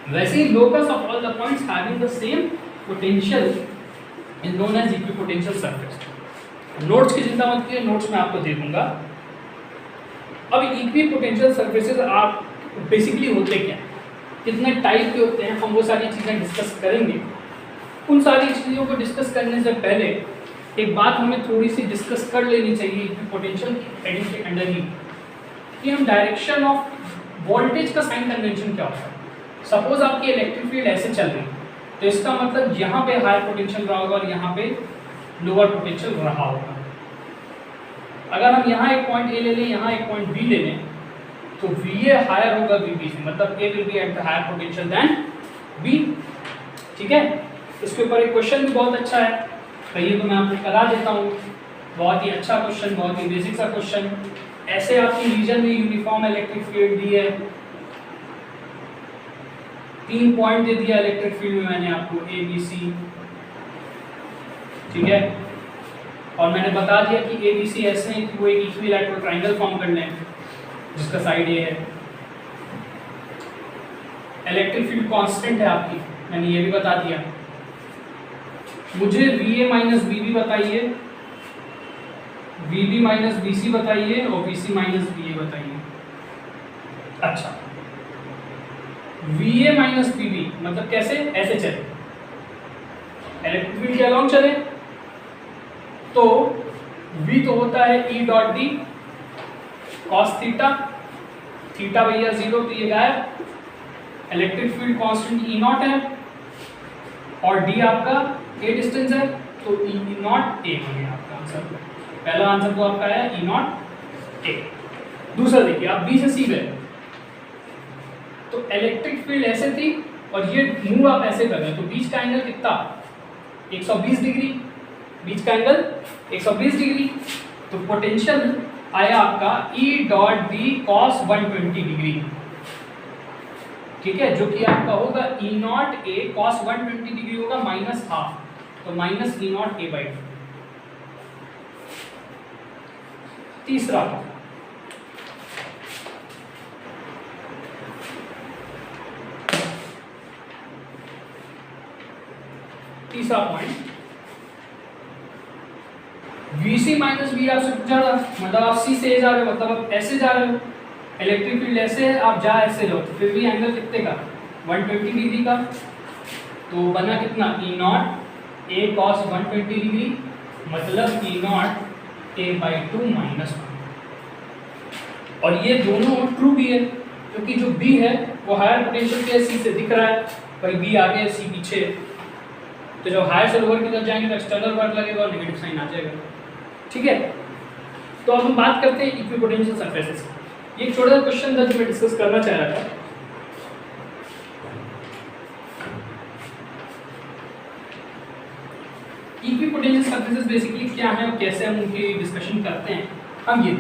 S1: वैसे ही locus of all the points having the same potential is known as equipotential surface. Notes की चिंता मत कीजिए, notes में आपको दे दूंगा। अब इक्विपोटेंशियल सरफेसेस आप बेसिकली होते क्या, कितने टाइप के होते हैं, हम वो सारी चीज़ें डिस्कस करेंगे। उन सारी चीज़ों को डिस्कस करने से पहले एक बात हमें थोड़ी सी डिस्कस कर लेनी चाहिए इक्विपोटेंशियल की हेडिंग के अंडर ही, कि हम डायरेक्शन ऑफ वोल्टेज का साइन कन्वेंशन क्या होता है। सपोज आपकी इलेक्ट्रिक फील्ड ऐसे चल रही है तो इसका मतलब यहाँ पे हायर पोटेंशियल रहा होगा और यहाँ पे लोअर पोटेंशियल रहा होगा। अगर हम यहाँ एक पॉइंट ए ले लें, यहाँ एक पॉइंट बी ले लें, तो वी ए हायर होगा वी बी से, मतलब A will be at the higher potential than B. ठीक है, इसके ऊपर एक क्वेश्चन भी बहुत अच्छा है, कहिए तो मैं आपको करा देता हूँ। बहुत ही अच्छा क्वेश्चन, बहुत ही बेसिक सा क्वेश्चन। ऐसे आपकी रीजन में यूनिफॉर्म इलेक्ट्रिक फील्ड दी है, 3 पॉइंट दे दिया इलेक्ट्रिक फील्ड में मैंने आपको ए बी सी। ठीक है, और मैंने बता दिया कि ए बी सी ऐसे हैं कि वो एक इक्विलैटरल ट्राइंगल फॉर्म कर लें जिसका साइड ए है। इलेक्ट्रिक फील्ड कांस्टेंट है आपकी, मैंने ये भी बता दिया। मुझे V A minus B B बताइए, V B minus B C बताइए और B C minus B A बताइए। अच्छा, V A minus B B मतलब कैसे, ऐसे चले, इलेक्ट्रिक फील्ड के अलॉन्ग चले, तो v तो होता है ई dot D cos theta, theta भैया 0 तो ये गायब, electric field constant E not है और डी आपका ए डिस्टेंस है, तो ई नॉट ए हो गया आपका आंसर। पहला आंसर तो आपका है ई नॉट ए। दूसरा देखिए, आप बी से सी गए तो इलेक्ट्रिक फील्ड ऐसे थी और ये मूव आप ऐसे कर रहे हैं, तो बीच का एंगल कितना 120 डिग्री, बीच का एंगल 120 डिग्री, तो पोटेंशियल आया आपका ई डॉट डी कॉस 120 डिग्री। ठीक है, जो कि आपका होगा ई नॉट ए कॉस 120 डिग्री होगा माइनस हाफ, तो minus E not a by 2। तीसरा पॉइंट, VC माइनस बी आपसे पूछा था, मतलब आप C से जा रहे हो, मतलब आप ऐसे जा रहे हो, इलेक्ट्रिक फील्ड ऐसे है, आप जा ऐसे रहो, तो फिर भी एंगल कितने का 120 डिग्री का, तो बना कितना ई नॉट ए कॉस 120 डिग्री, मतलब ई नॉट ए बाई 2 माइनस 1। और ये दोनों ट्रू भी है क्योंकि जो B है वो हायर पोटेंशियल के C से दिख रहा है, भाई B आगे है C पीछे, तो जब हायर से लोअर की तरफ जाएंगे तो एक्सटर्नल वर्क लगेगा और नेगेटिव साइन आ जाएगा। ठीक है, तो अब हम बात करते हैं इक्विपोटेंशियल सरफेसेस। ये एक छोटा सा क्वेश्चन था जो मैं डिस्कस करना चाह रहा था। इक्विपोटेंशियल सरफेसेस बेसिकली क्या है और कैसे हम उनकी डिस्कशन करते हैं, हम ये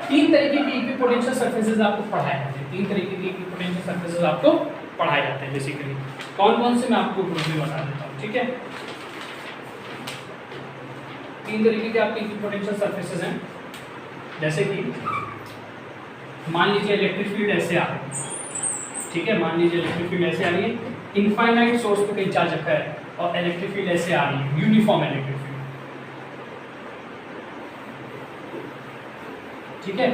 S1: तीन तरीके के इक्विपोटेंशियल सरफेसेस आपको पढ़ाए जाते हैं। तीन तरीके के इक्विपोटेंशियल सरफेसेस आपको पढ़ाए जाते हैं बेसिकली। कौन कौन से मैं आपको ग्रुप में बता देता हूँ, ठीक है। तीन तरीके के आपके इक्विपोटेंशियल सरफेसेस हैं, जैसे कि मान लीजिए इलेक्ट्रिक फील्ड ऐसे आ रही है, ठीक है। मान लीजिए इलेक्ट्रिक फील्ड ऐसे आ रही है, इनफाइनाइट सोर्स पे कहीं चार्ज रखा है और इलेक्ट्रिक फील्ड ऐसे आ रही है, यूनिफॉर्म इलेक्ट्रिक फील्ड, ठीक है।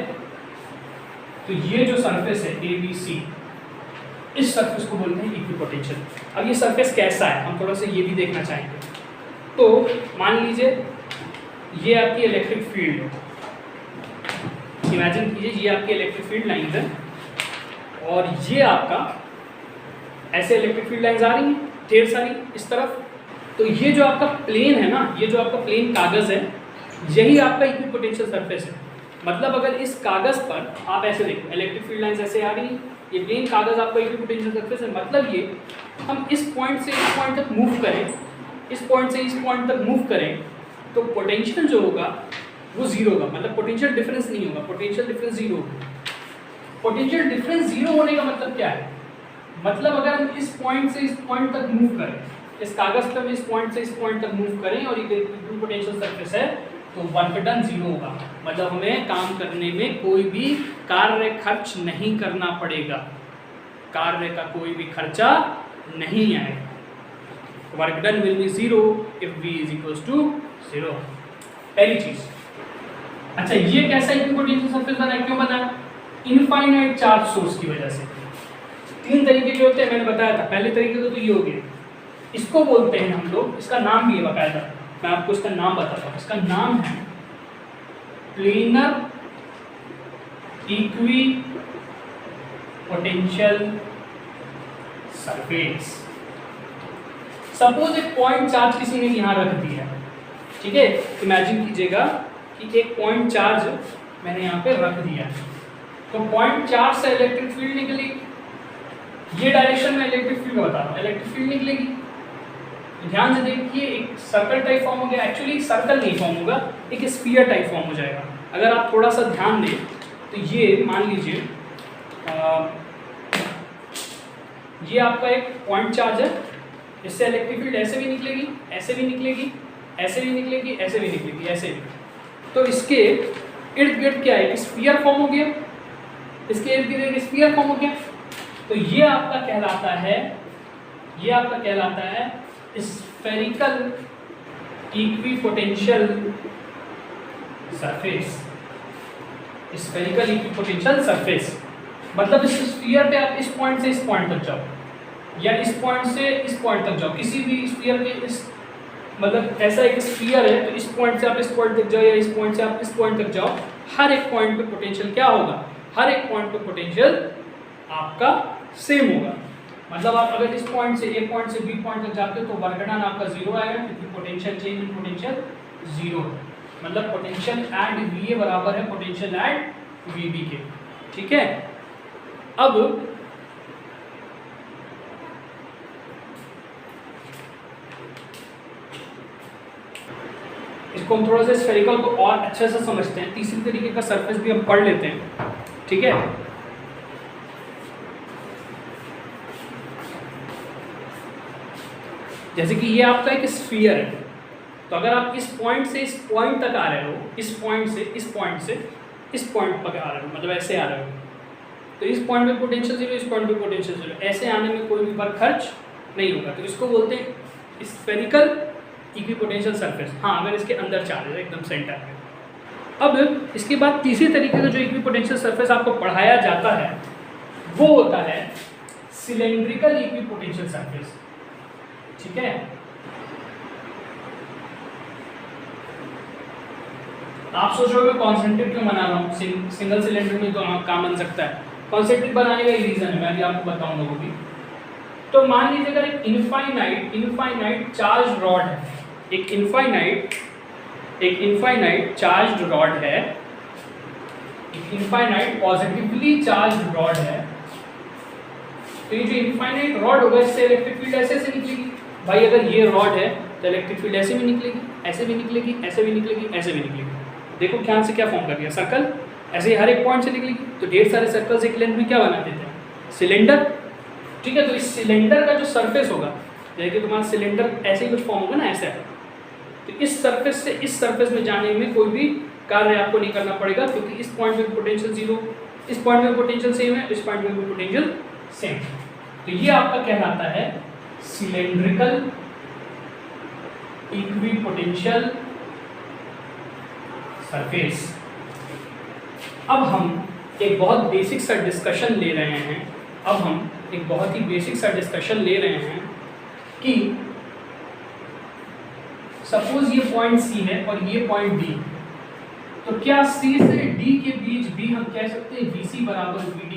S1: तो ये जो सरफेस है ABC, इस सरफेस को बोलते हैं इक्विपोटेंशियल। अब ये सरफेस कैसा है हम थोड़ा सा ये भी देखना चाहेंगे। तो मान लीजिए ये आपकी इलेक्ट्रिक फील्ड है, इमेजिन कीजिए ये आपकी इलेक्ट्रिक फील्ड लाइंस है और ये आपका ऐसे इलेक्ट्रिक फील्ड लाइंस आ रही हैं ढेर सारी इस तरफ। तो ये जो आपका प्लेन है ना, ये जो आपका प्लेन कागज़ है, यही आपका इक्विपोटेंशियल सरफेस है। मतलब अगर इस कागज़ पर आप ऐसे देखो, इलेक्ट्रिक फील्ड लाइंस ऐसे आ रही है, ये प्लेन कागज़ आपका इक्विपोटेंशियल सरफेस है। मतलब ये हम इस पॉइंट से इस पॉइंट तक मूव करें, इस पॉइंट से इस पॉइंट तक मूव करें, तो पोटेंशियल जो होगा वो जीरो होगा। मतलब पोटेंशियल डिफरेंस नहीं होगा, पोटेंशियल डिफरेंस जीरो होगा। पोटेंशियल डिफरेंस जीरो होने का मतलब क्या है? मतलब अगर हम इस पॉइंट से इस पॉइंट तक मूव करें, इस कागज़ पर इस पॉइंट से इस पॉइंट तक मूव करें और ये इक्विपोटेंशियल सरफेस है, तो वर्क डन जीरो होगा। मतलब हमें काम करने में कोई भी कार्य खर्च नहीं करना पड़ेगा, कार्य का कोई भी खर्चा नहीं आएगा। Work done will be zero if v is equals to zero. पहली चीज। अच्छा, ये कैसा इक्विपोटेंशियल सरफेस बना, क्यों बना? इनफाइनाइट चार्ज सोर्स की वजह से। तीन तरीके के होते हैं, मैंने बताया था। पहले तरीके तो ये हो गए, इसको बोलते हैं हम लोग, इसका नाम भी है बाकायदा, मैं आपको इसका नाम बताता हूँ। इसका नाम है प्लेनर इक्विपोटेंशियल सरफेस। सपोज एक पॉइंट चार्ज किसी ने यहाँ रख दिया, ठीक है। इमेजिन कीजिएगा कि एक पॉइंट चार्ज मैंने यहाँ पे रख दिया, तो पॉइंट चार्ज से इलेक्ट्रिक फील्ड निकली, ये डायरेक्शन में इलेक्ट्रिक फील्ड बता रहा हूँ, इलेक्ट्रिक फील्ड निकलेगी। ध्यान से देखिए, एक सर्कल टाइप फॉर्म हो गया। एक्चुअली सर्कल नहीं फॉर्म होगा, एक स्फीयर टाइप फॉर्म हो जाएगा। अगर आप थोड़ा सा ध्यान दें तो ये मान लीजिए ये आपका एक पॉइंट चार्ज है, इससे इलेक्ट्रिक फील्ड ऐसे भी निकलेगी, ऐसे भी निकलेगी, ऐसे भी निकलेगी, ऐसे भी निकलेगी, ऐसे भी। तो इसके इर्द गिर्द क्या है, एक स्फीयर फॉर्म हो गया, इसके इर्द गिर्द एक स्फीयर फॉर्म हो गया। तो ये आपका कहलाता है, ये आपका कहलाता है spherical equipotential surface. Spherical equipotential surface मतलब इस स्फीयर पे आप इस पॉइंट से इस पॉइंट तक जाओ, या इस पॉइंट से इस पॉइंट तक जाओ, किसी भी स्फीयर के इस, मतलब ऐसा एक स्फीयर है तो इस पॉइंट से आप इस पॉइंट तक जाओ या इस पॉइंट से आप इस पॉइंट तक जाओ, हर एक पॉइंट पे पोटेंशियल क्या होगा? हर एक पॉइंट पे पोटेंशियल आपका सेम होगा। मतलब आप अगर इस पॉइंट से ए पॉइंट से बी पॉइंट तक जाते हो तो वर्क डन आपका जीरो आएगा, क्योंकि potential change in potential zero है। मतलब पोटेंशियल एट वी ए बराबर है पोटेंशियल एट वी बी के, ठीक है। अब इसको हम थोड़ा सा स्फेरिकल को और अच्छे से समझते हैं। तीसरी तरीके का सरफेस भी हम पढ़ लेते हैं, ठीक है। जैसे कि ये आपका एक स्फीयर है, तो अगर आप इस पॉइंट से इस पॉइंट तक आ रहे हो, इस पॉइंट से इस पॉइंट से इस पॉइंट पर आ रहे हो, मतलब ऐसे आ रहे हो, तो इस पॉइंट पे पोटेंशियल जीरो, इस पॉइंट पे पोटेंशियल जीरो, ऐसे आने में कोई भी वर्क खर्च नहीं होगा। तो इसको बोलते हैं स्फेरिकल इक्विपोटेंशियल सरफेस। हाँ, अगर इसके अंदर चार्ज है एकदम सेंटर में। अब इसके बाद तीसरी तरीके का जो इक्विपोटेंशियल सरफेस आपको पढ़ाया जाता है वो होता है सिलेंड्रिकल इक्विपोटेंशियल सरफेस, ठीक है। आप सोच रहे हो कॉन्सेंट्रिक क्यों बना रहा हूँ, सिंगल सिलेंडर में तो काम बन सकता है। कॉन्सेंट्रिक बनाने का ये रीजन है, मैं अभी आपको बताऊंगा वो भी। तो मान लीजिए अगर एक इनफाइनाइट चार्ज रॉड है, एक इनफाइनाइट चार्ज रॉड है, एक इनफाइनाइट पॉजिटिवली चार्ज रॉड है, तो ये जो इनफाइनाइट रॉड होगा इससे इलेक्ट्रिक फील्ड ऐसे निकलेगी, भाई अगर ये रॉड है तो इलेक्ट्रिक फील्ड ऐसे भी निकलेगी, ऐसे भी निकलेगी, ऐसे भी निकलेगी, ऐसे भी निकलेगी। देखो ध्यान से क्या फॉर्म कर दिया, सर्कल, ऐसे ही हर एक पॉइंट से निकलेगी। तो ढेर सारे सर्कल्स एक लेंथ में क्या बना देते हैं, सिलेंडर। ठीक है, तो इस सिलेंडर का जो सरफेस होगा, जैसे कि तुम्हारा सिलेंडर ऐसे ही कुछ फॉर्म होगा ना, ऐसा है, तो इस सरफेस से इस सरफेस में जाने में कोई भी कार्य आपको नहीं करना पड़ेगा, क्योंकि इस पॉइंट में पोटेंशियल जीरो, इस पॉइंट में पोटेंशियल सेम है, इस पॉइंट में भी पोटेंशियल सेम। तो ये आपका कहलाता है सिलेंड्रिकल इक्विपोटेंशियल सरफेस। अब हम एक बहुत बेसिक सा डिस्कशन ले रहे हैं, कि सपोज ये पॉइंट सी है और ये पॉइंट डी, तो क्या सी से डी के बीच भी हम कह सकते हैं VC बराबर VD?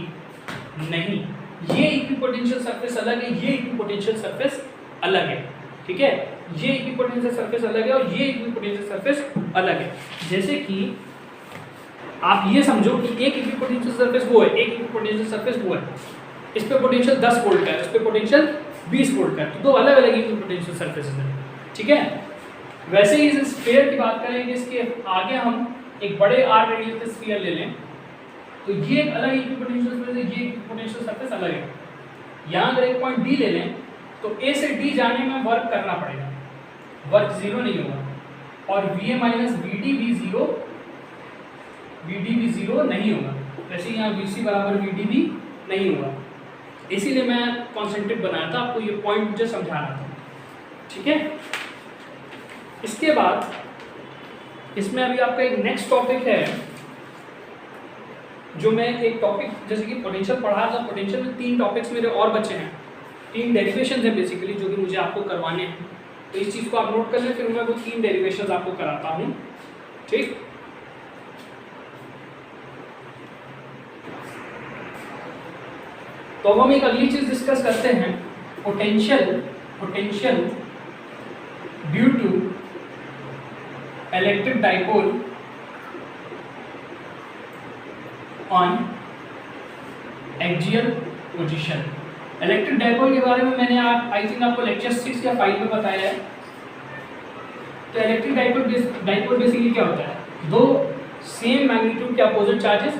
S1: नहीं, ये इक्विपोटेंशियल सरफेस अलग है, ये इक्विपोटेंशियल सरफेस अलग है। ठीक है, ये इक्विपोटेंशियल सरफेस अलग है और ये इक्विपोटेंशियल सरफेस अलग है। जैसे कि आप ये समझो कि एक इक्विपोटेंशियल सरफेस वो है, एक इक्विपोटेंशियल सरफेस वो है, इस पे पोटेंशियल 10 वोल्ट का है, इस पे पोटेंशियल 20 वोल्ट का है, तो दो अलग अलग इक्विपोटेंशियल सरफेसेस हैं। ठीक है, वैसे ही इस स्फीयर की बात करेंगे, इसके आगे हम एक बड़े R रेडियस के स्फीयर ले लें, तो ये एक अलग इक्विपोटेंशियल सरफेस है, ये इक्विपोटेंशियल सरफेस अलग है। यहाँ अगर एक पॉइंट D ले लें, तो A से D जाने में वर्क करना पड़ेगा, वर्क जीरो नहीं होगा, और VA माइनस VD भी जीरो नहीं होगा। वैसे यहाँ VC बराबर VD भी नहीं होगा, इसीलिए मैं कॉन्सेंट्रेट बनाया था, आपको ये पॉइंट मुझे समझा रहा था। ठीक है, इसके बाद इसमें अभी आपका एक नेक्स्ट टॉपिक है, जो मैं एक टॉपिक जैसे कि पोटेंशियल पढ़ा था, पोटेंशियल में 3 टॉपिक्स मेरे और बचे हैं, 3 डेरिवेशंस हैं बेसिकली, जो कि मुझे आपको करवाने हैं। तो इस चीज़ को आप नोट कर लें, फिर मैं वो 3 डेरिवेशंस आपको कराता हूँ। ठीक, तो हम एक अगली चीज़ डिस्कस करते हैं, potential due to electric dipole on axial position. Electric dipole के बारे में मैंने आई थिंक आपको लेक्चर 6 या 5 में बताया है। तो इलेक्ट्रिक डाइपोल बेसिकली क्या होता है, दो सेम मैग्नीट्यूड के opposite charges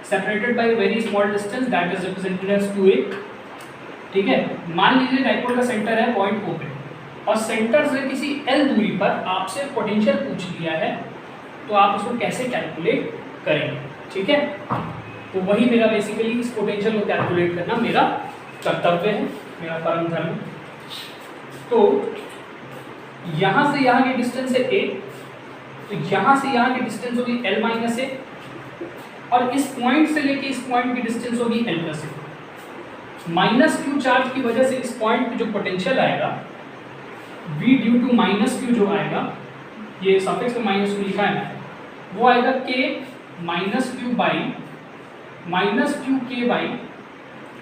S1: separated by very small distance that is represented as 2a। ठीक है, मान लीजिए डाइपोल का सेंटर है पॉइंट O पे, और सेंटर से किसी L दूरी पर आपसे पोटेंशियल पूछ लिया है, तो आप उसको कैसे कैलकुलेट करेंगे। ठीक है, तो वही मेरा बेसिकली इस पोटेंशियल को कैलकुलेट करना मेरा कर्तव्य है, मेरा परम धर्म। तो यहाँ से यहाँ की डिस्टेंस है a, तो यहाँ से यहाँ की डिस्टेंस होगी L माइनस a, और इस पॉइंट से लेके इस पॉइंट की डिस्टेंस होगी L plus a। Minus Q charge की वजह से इस पॉइंट पे जो पोटेंशियल आएगा V due to minus Q जो आएगा, ये सफिक्स में माइनस Q लिखा है, वो आएगा K minus Q by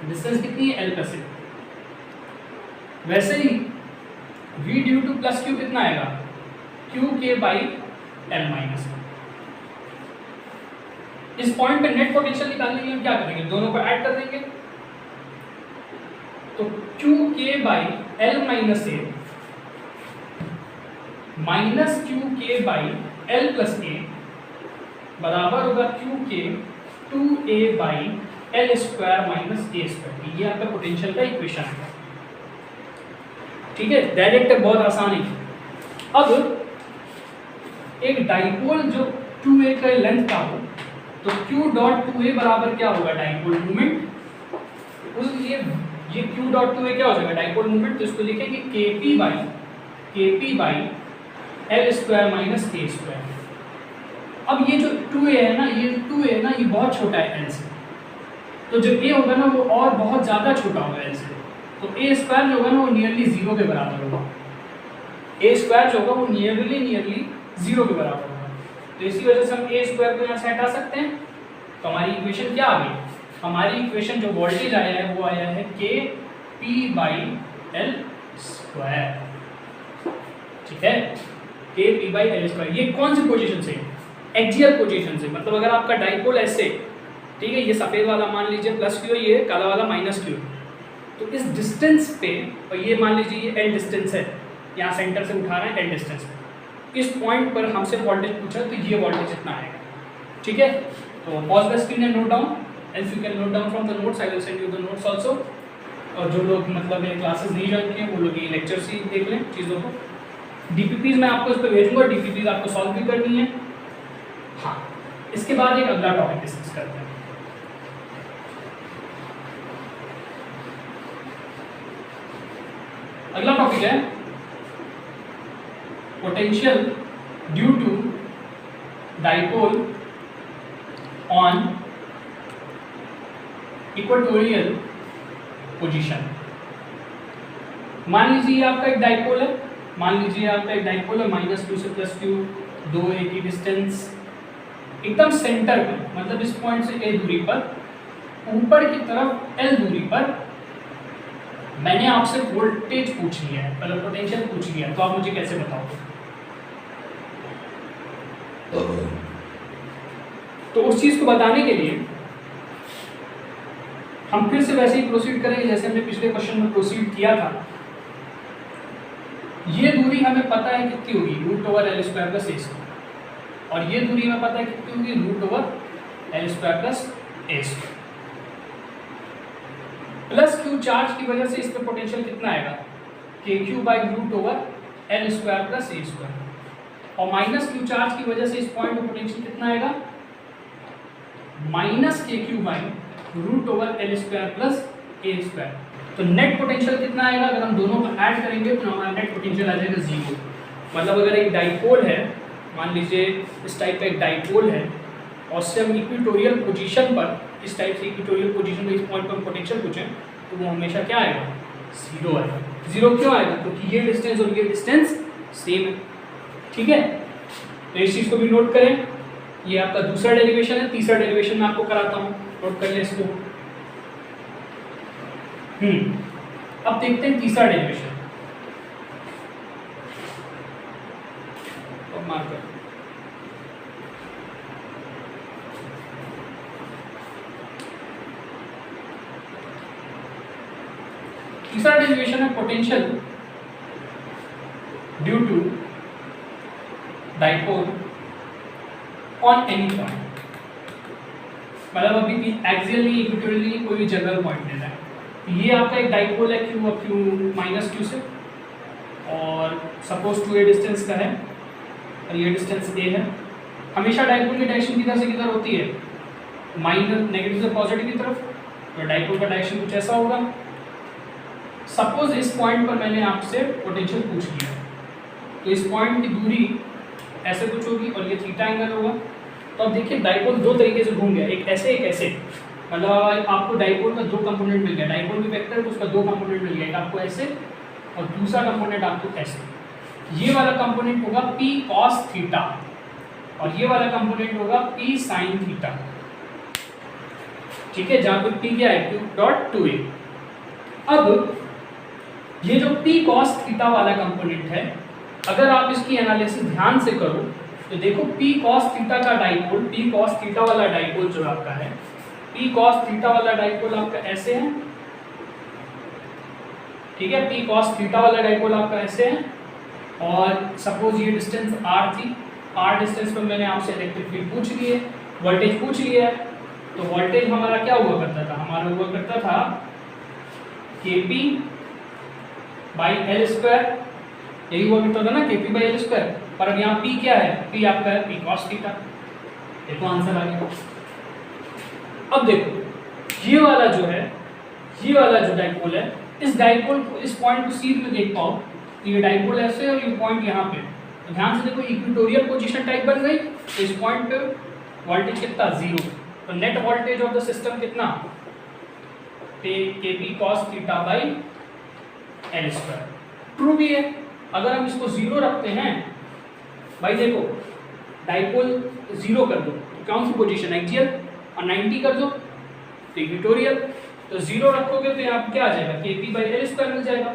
S1: distance कितनी है L प्लस a। वैसे ही V due two plus Q कितना आएगा, QK by L minus a। इस पॉइंट पे नेट पोटेंशियल निकालने के लिए हम क्या करेंगे, दोनों को ऐड कर देंगे, तो QK by L minus a minus QK by L plus a बराबर होगा QK 2a by L square minus a square. ये आपका पोटेंशियल का इक्वेशन है। ठीक है, डायरेक्ट है, बहुत आसान है। अब एक डाइपोल जो 2a का लेंथ का हो, तो Q डॉट 2a बराबर क्या होगा, डाइपोल मोमेंट। उस लिए ये Q डॉट 2a क्या हो जाएगा, डाइपोल मोमेंट। तो इसको लिखेंगे KP by L square minus a square. अब ये जो 2a है ना, ये बहुत छोटा है L से, तो जो a होगा ना वो और बहुत ज़्यादा छोटा होगा L से, तो a स्क्वायर जो होगा ना वो नियरली 0 के बराबर होगा। a स्क्वायर जो होगा वो नियरली 0 के बराबर होगा। तो इसी वजह से हम a स्क्वायर को यहाँ से हटा सकते हैं। तो हमारी इक्वेशन क्या आ गई, हमारी इक्वेशन जो वोल्टेज आया है वो आया है KP बाई L स्क्वायर। ठीक है, KP बाई L स्क्वायर। ये कौन सी पोजीशन से, एक्सियल पोजीशन से। मतलब अगर आपका डाइपोल ऐसे, ठीक है, ये सफ़ेद वाला मान लीजिए प्लस Q है, ये काला वाला माइनस Q, तो इस डिस्टेंस पे, और ये मान लीजिए ये एल डिस्टेंस है, यहाँ सेंटर से उठा रहे हैं एल डिस्टेंस पे, इस पॉइंट पर हमसे वोल्टेज पूछा तो ये वोल्टेज इतना आएगा। ठीक है, तो pause the screen and note down, else you can note down from the notes, I will send you the notes also. और जो लोग मतलब ये क्लासेस नहीं ज्वाइन किए वो लोग ये लेक्चर्स ही देख लें चीज़ों को। डीपीपीज मैं आपको इस पर भेजूंगा, डीपीपीज आपको सॉल्व भी करनी है। हाँ, इसके बाद एक अगला टॉपिक डिस्कस करते हैं। अगला टॉपिक है potential due to dipole on equatorial position. मान लीजिए आपका एक डाइपोल है, -2 से +q, 2 a की डिस्टेंस, एकदम सेंटर में, मतलब इस पॉइंट से a दूरी पर, ऊपर की तरफ l दूरी पर मैंने आपसे वोल्टेज पूछ लिया है, मतलब पोटेंशियल पूछ लिया है, तो आप मुझे कैसे बताओगे? तो उस चीज को बताने के लिए हम फिर से वैसे ही प्रोसीड करेंगे जैसे हमने पिछले क्वेश्चन में प्रोसीड किया था। ये दूरी हमें पता है कितनी होगी, √l² + a², और ये दूरी हमें पता है कितनी होगी, √l² + a²। Plus q charge की वजह से इस पे पोटेंशियल कितना आएगा, kq/√l² + a², और माइनस q चार्ज की वजह से इस पॉइंट पे पोटेंशियल कितना आएगा, -kq/√l² + a²। तो नेट पोटेंशियल कितना आएगा, अगर हम दोनों को ऐड करेंगे तो हमारा नेट पोटेंशियल आ जाएगा 0। मतलब अगर एक डाइपोल है, मान लीजिए इस टाइप का एक डाइपोल है, और उससे हम इक्वेटोरियल पोजीशन पर, इस टाइप से इक्वेटोरियल पोजीशन पर इस पॉइंट पर हम पोटेंशियल पूछें तो वो हमेशा क्या आएगा, 0 आएगा। 0 क्यों आएगा, क्योंकि ये डिस्टेंस और ये डिस्टेंस सेम है। ठीक है, तो इस चीज़ को भी नोट करें। ये आपका दूसरा डेरिवेशन है, तीसरा डेरिवेशन मैं आपको कराता हूँ, नोट कर लें इसको। अब देखते हैं तीसरा डेरिवेशन। अब मार्क कर, तीसरा डेरिवेशन है potential due to dipole on any point. मतलब अभी भी एक्सियली इक्वेटोरियली कोई भी जगह पॉइंट लेना है। ये आपका एक डाइपोल है q -q से, और सपोज 2a डिस्टेंस का है, और ये डिस्टेंस a है। हमेशा डाइपोल की डायरेक्शन किधर से किधर होती है, माइनस नेगेटिव से पॉजिटिव की तरफ। तो डाइपोल का डायरेक्शन कुछ ऐसा होगा। सपोज इस पॉइंट पर मैंने आपसे पोटेंशियल पूछ लिया, तो इस पॉइंट की दूरी ऐसे कुछ होगी, और ये थीटा एंगल होगा। तो अब देखिए डाइपोल दो तरीके से घूम गया, एक ऐसे एक ऐसे। मतलब आपको डाइपोल का 2 कंपोनेंट मिल गया, डाइपोल भी वेक्टर है उसका 2 कंपोनेंट मिल गया, एक आपको ऐसे और दूसरा कंपोनेंट आपको ऐसे। ये वाला कंपोनेंट होगा p cos थीटा, और ये वाला कंपोनेंट होगा p sin थीटा। ठीक है, जहाँ पे p क्या है, q.2a। अब ये जो p cos थीटा वाला कंपोनेंट है, अगर आप इसकी एनालिसिस ध्यान से करो तो देखो p cos थीटा का डाइपोल, p cos थीटा वाला डाइपोल जो आपका है, p cos थीटा वाला डाइपोल आपका ऐसे है। ठीक है, p cos थीटा वाला डाइपोल आपका ऐसे है, और सपोज ये डिस्टेंस r थी, r डिस्टेंस पर मैंने आपसे इलेक्ट्रिक फील्ड पूछ लिए, वोल्टेज पूछ लिया है। तो वोल्टेज हमारा क्या हुआ करता था, हमारा हुआ करता था kp/l², यही हुआ करता था ना, kp/l²। पर अब यहाँ p क्या है, p आपका है p cos थीटा। देखो आंसर आ गया। अब देखो ये वाला जो है, ये वाला जो डाइपोल है, इस डाइपोल को, इस पॉइंट को सीध में देख पाओ तो ये डाइपोल ऐसे है और ये पॉइंट यहाँ पे। तो ध्यान से देखो इक्वेटोरियल पोजीशन टाइप बन गई, तो इस पॉइंट पे वोल्टेज कितना, 0। तो net voltage of the system कितना, kp cos θ/l²। ट्रू भी है। अगर हम इसको 0 रखते हैं, भाई देखो डाइपोल 0 कर दो तो कौन सी पोजीशन, एक्सियल, और 90 कर दो तो इक्वेटोरियल। तो 0 रखोगे तो यहाँ क्या आ जाएगा, kp/l² मिल जाएगा,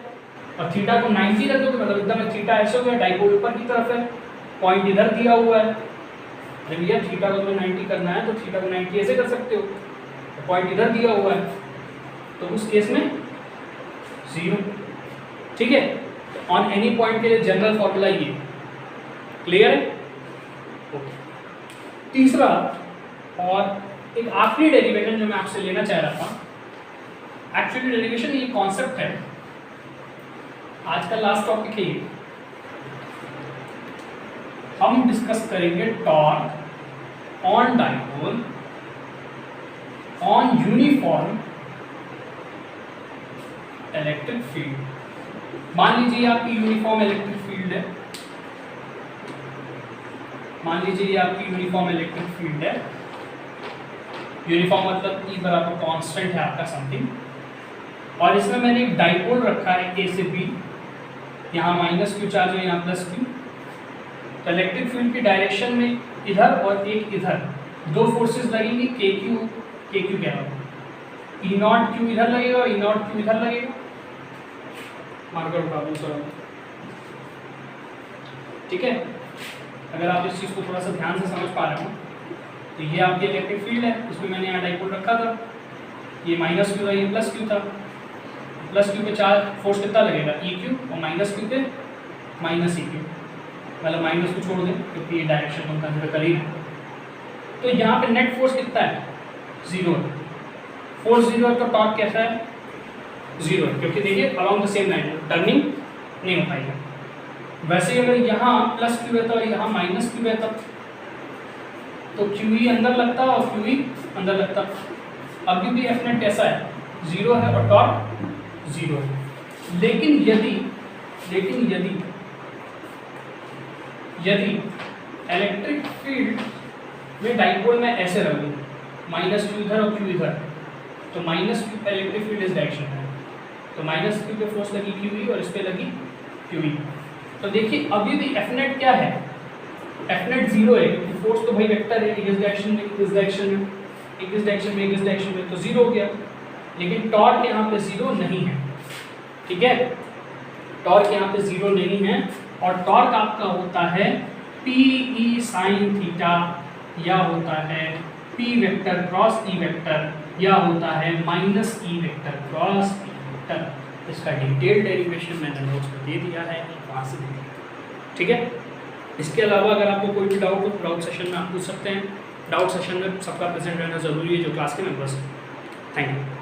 S1: और थीटा को 90 रख दोगे मतलब एकदम थीटा ऐसे हो गया, डाइपोल ऊपर की तरफ है, पॉइंट इधर दिया हुआ है। जब भैया थीटा को तुम्हें 90 करना है तो थीटा को 90 ऐसे कर सकते हो, तो पॉइंट इधर दिया हुआ है। तो उस केस में 0। ठीक है, ऑन एनी पॉइंट के लिए जनरल फॉर्मूला ये, क्लियर है? ओके। तीसरा और एक आखिरी डेरिवेशन जो मैं आपसे लेना चाह रहा था, एक्चुअली डेरिवेशन ये कॉन्सेप्ट है, आज का लास्ट टॉपिक है ये। हम डिस्कस करेंगे torque on dipole on uniform electric field. मान लीजिए आपकी यूनिफॉर्म इलेक्ट्रिक फील्ड है, मान लीजिए ये आपकी यूनिफॉर्म इलेक्ट्रिक फील्ड है। यूनिफॉर्म मतलब E बराबर कांस्टेंट है आपका समथिंग, और इसमें मैंने एक डाइपोल रखा है A से B, यहाँ माइनस क्यू चार्ज है, यहाँ प्लस क्यू। तो इलेक्ट्रिक फील्ड की डायरेक्शन में इधर और एक इधर दो फोर्सेस लगेंगी, के क्यू क्या होगा, ई नॉट क्यू इधर लगेगा और ई नॉट क्यू इधर लगेगा। मार्कर प्रॉब्लम सॉल्व, ठीक है? अगर आप इस चीज़ को थोड़ा सा ध्यान से समझ पा रहे हो तो ये आपकी इलेक्ट्रिक फील्ड है, इसमें मैंने यहाँ डाइपोल रखा था, ये माइनस क्यू था, ये प्लस क्यू था। प्लस क्यू पे चार्ज फोर्स कितना लगेगा, ई क्यू, और माइनस क्यू पे माइनस ई क्यू, मतलब माइनस को छोड़ दें क्योंकि ये डायरेक्शन हम कंसिडर कर ही है। तो यहाँ पे नेट फोर्स कितना है, 0 है। फोर्स 0 है तो टॉर्क कैसा है, 0 है, क्योंकि देखिए along the same line turning नहीं हो पाएगा। वैसे अगर यहाँ प्लस क्यू रहता और यहाँ माइनस क्यू रहता तो क्यू ई अंदर लगता और क्यू ई अंदर लगता। अभी भी एफ नेट कैसा है, 0 है और टॉर्क 0 है। लेकिन यदि इलेक्ट्रिक फील्ड में डाइपोल में ऐसे रख दूँ, माइनस क्यू इधर और क्यू इधर, तो माइनस क्यू इलेक्ट्रिक फील्ड इस डायरेक्शन है, तो माइनस क्यू पे फोर्स लगी क्यू ई और इस पे लगी क्यू ई। तो देखिए अभी भी एफ नेट क्या है, एफ नेट 0 है, क्योंकि फोर्स तो भाई वेक्टर है, एक इस डायरेक्शन में एक इस डायरेक्शन में, एक इस डायरेक्शन में एक इस डायरेक्शन में, तो 0 हो गया। लेकिन टॉर्क यहाँ पे 0 नहीं है, ठीक है? टॉर्क यहाँ पे 0 नहीं है, और टॉर्क आपका होता है पी ई साइन थीटा, या होता है P vector cross E vector, या होता है minus E vector cross E vector. इसका डिटेल डेरिवेशन मैंने नोट्स में दे दिया है, वहाँ से देखिए, ठीक है? इसके अलावा अगर आपको कोई भी डाउट हो, डाउट सेशन में आप पूछ सकते हैं। डाउट सेशन में सबका प्रेजेंट रहना ज़रूरी है जो क्लास के मेंबर्स हैं। Thank you.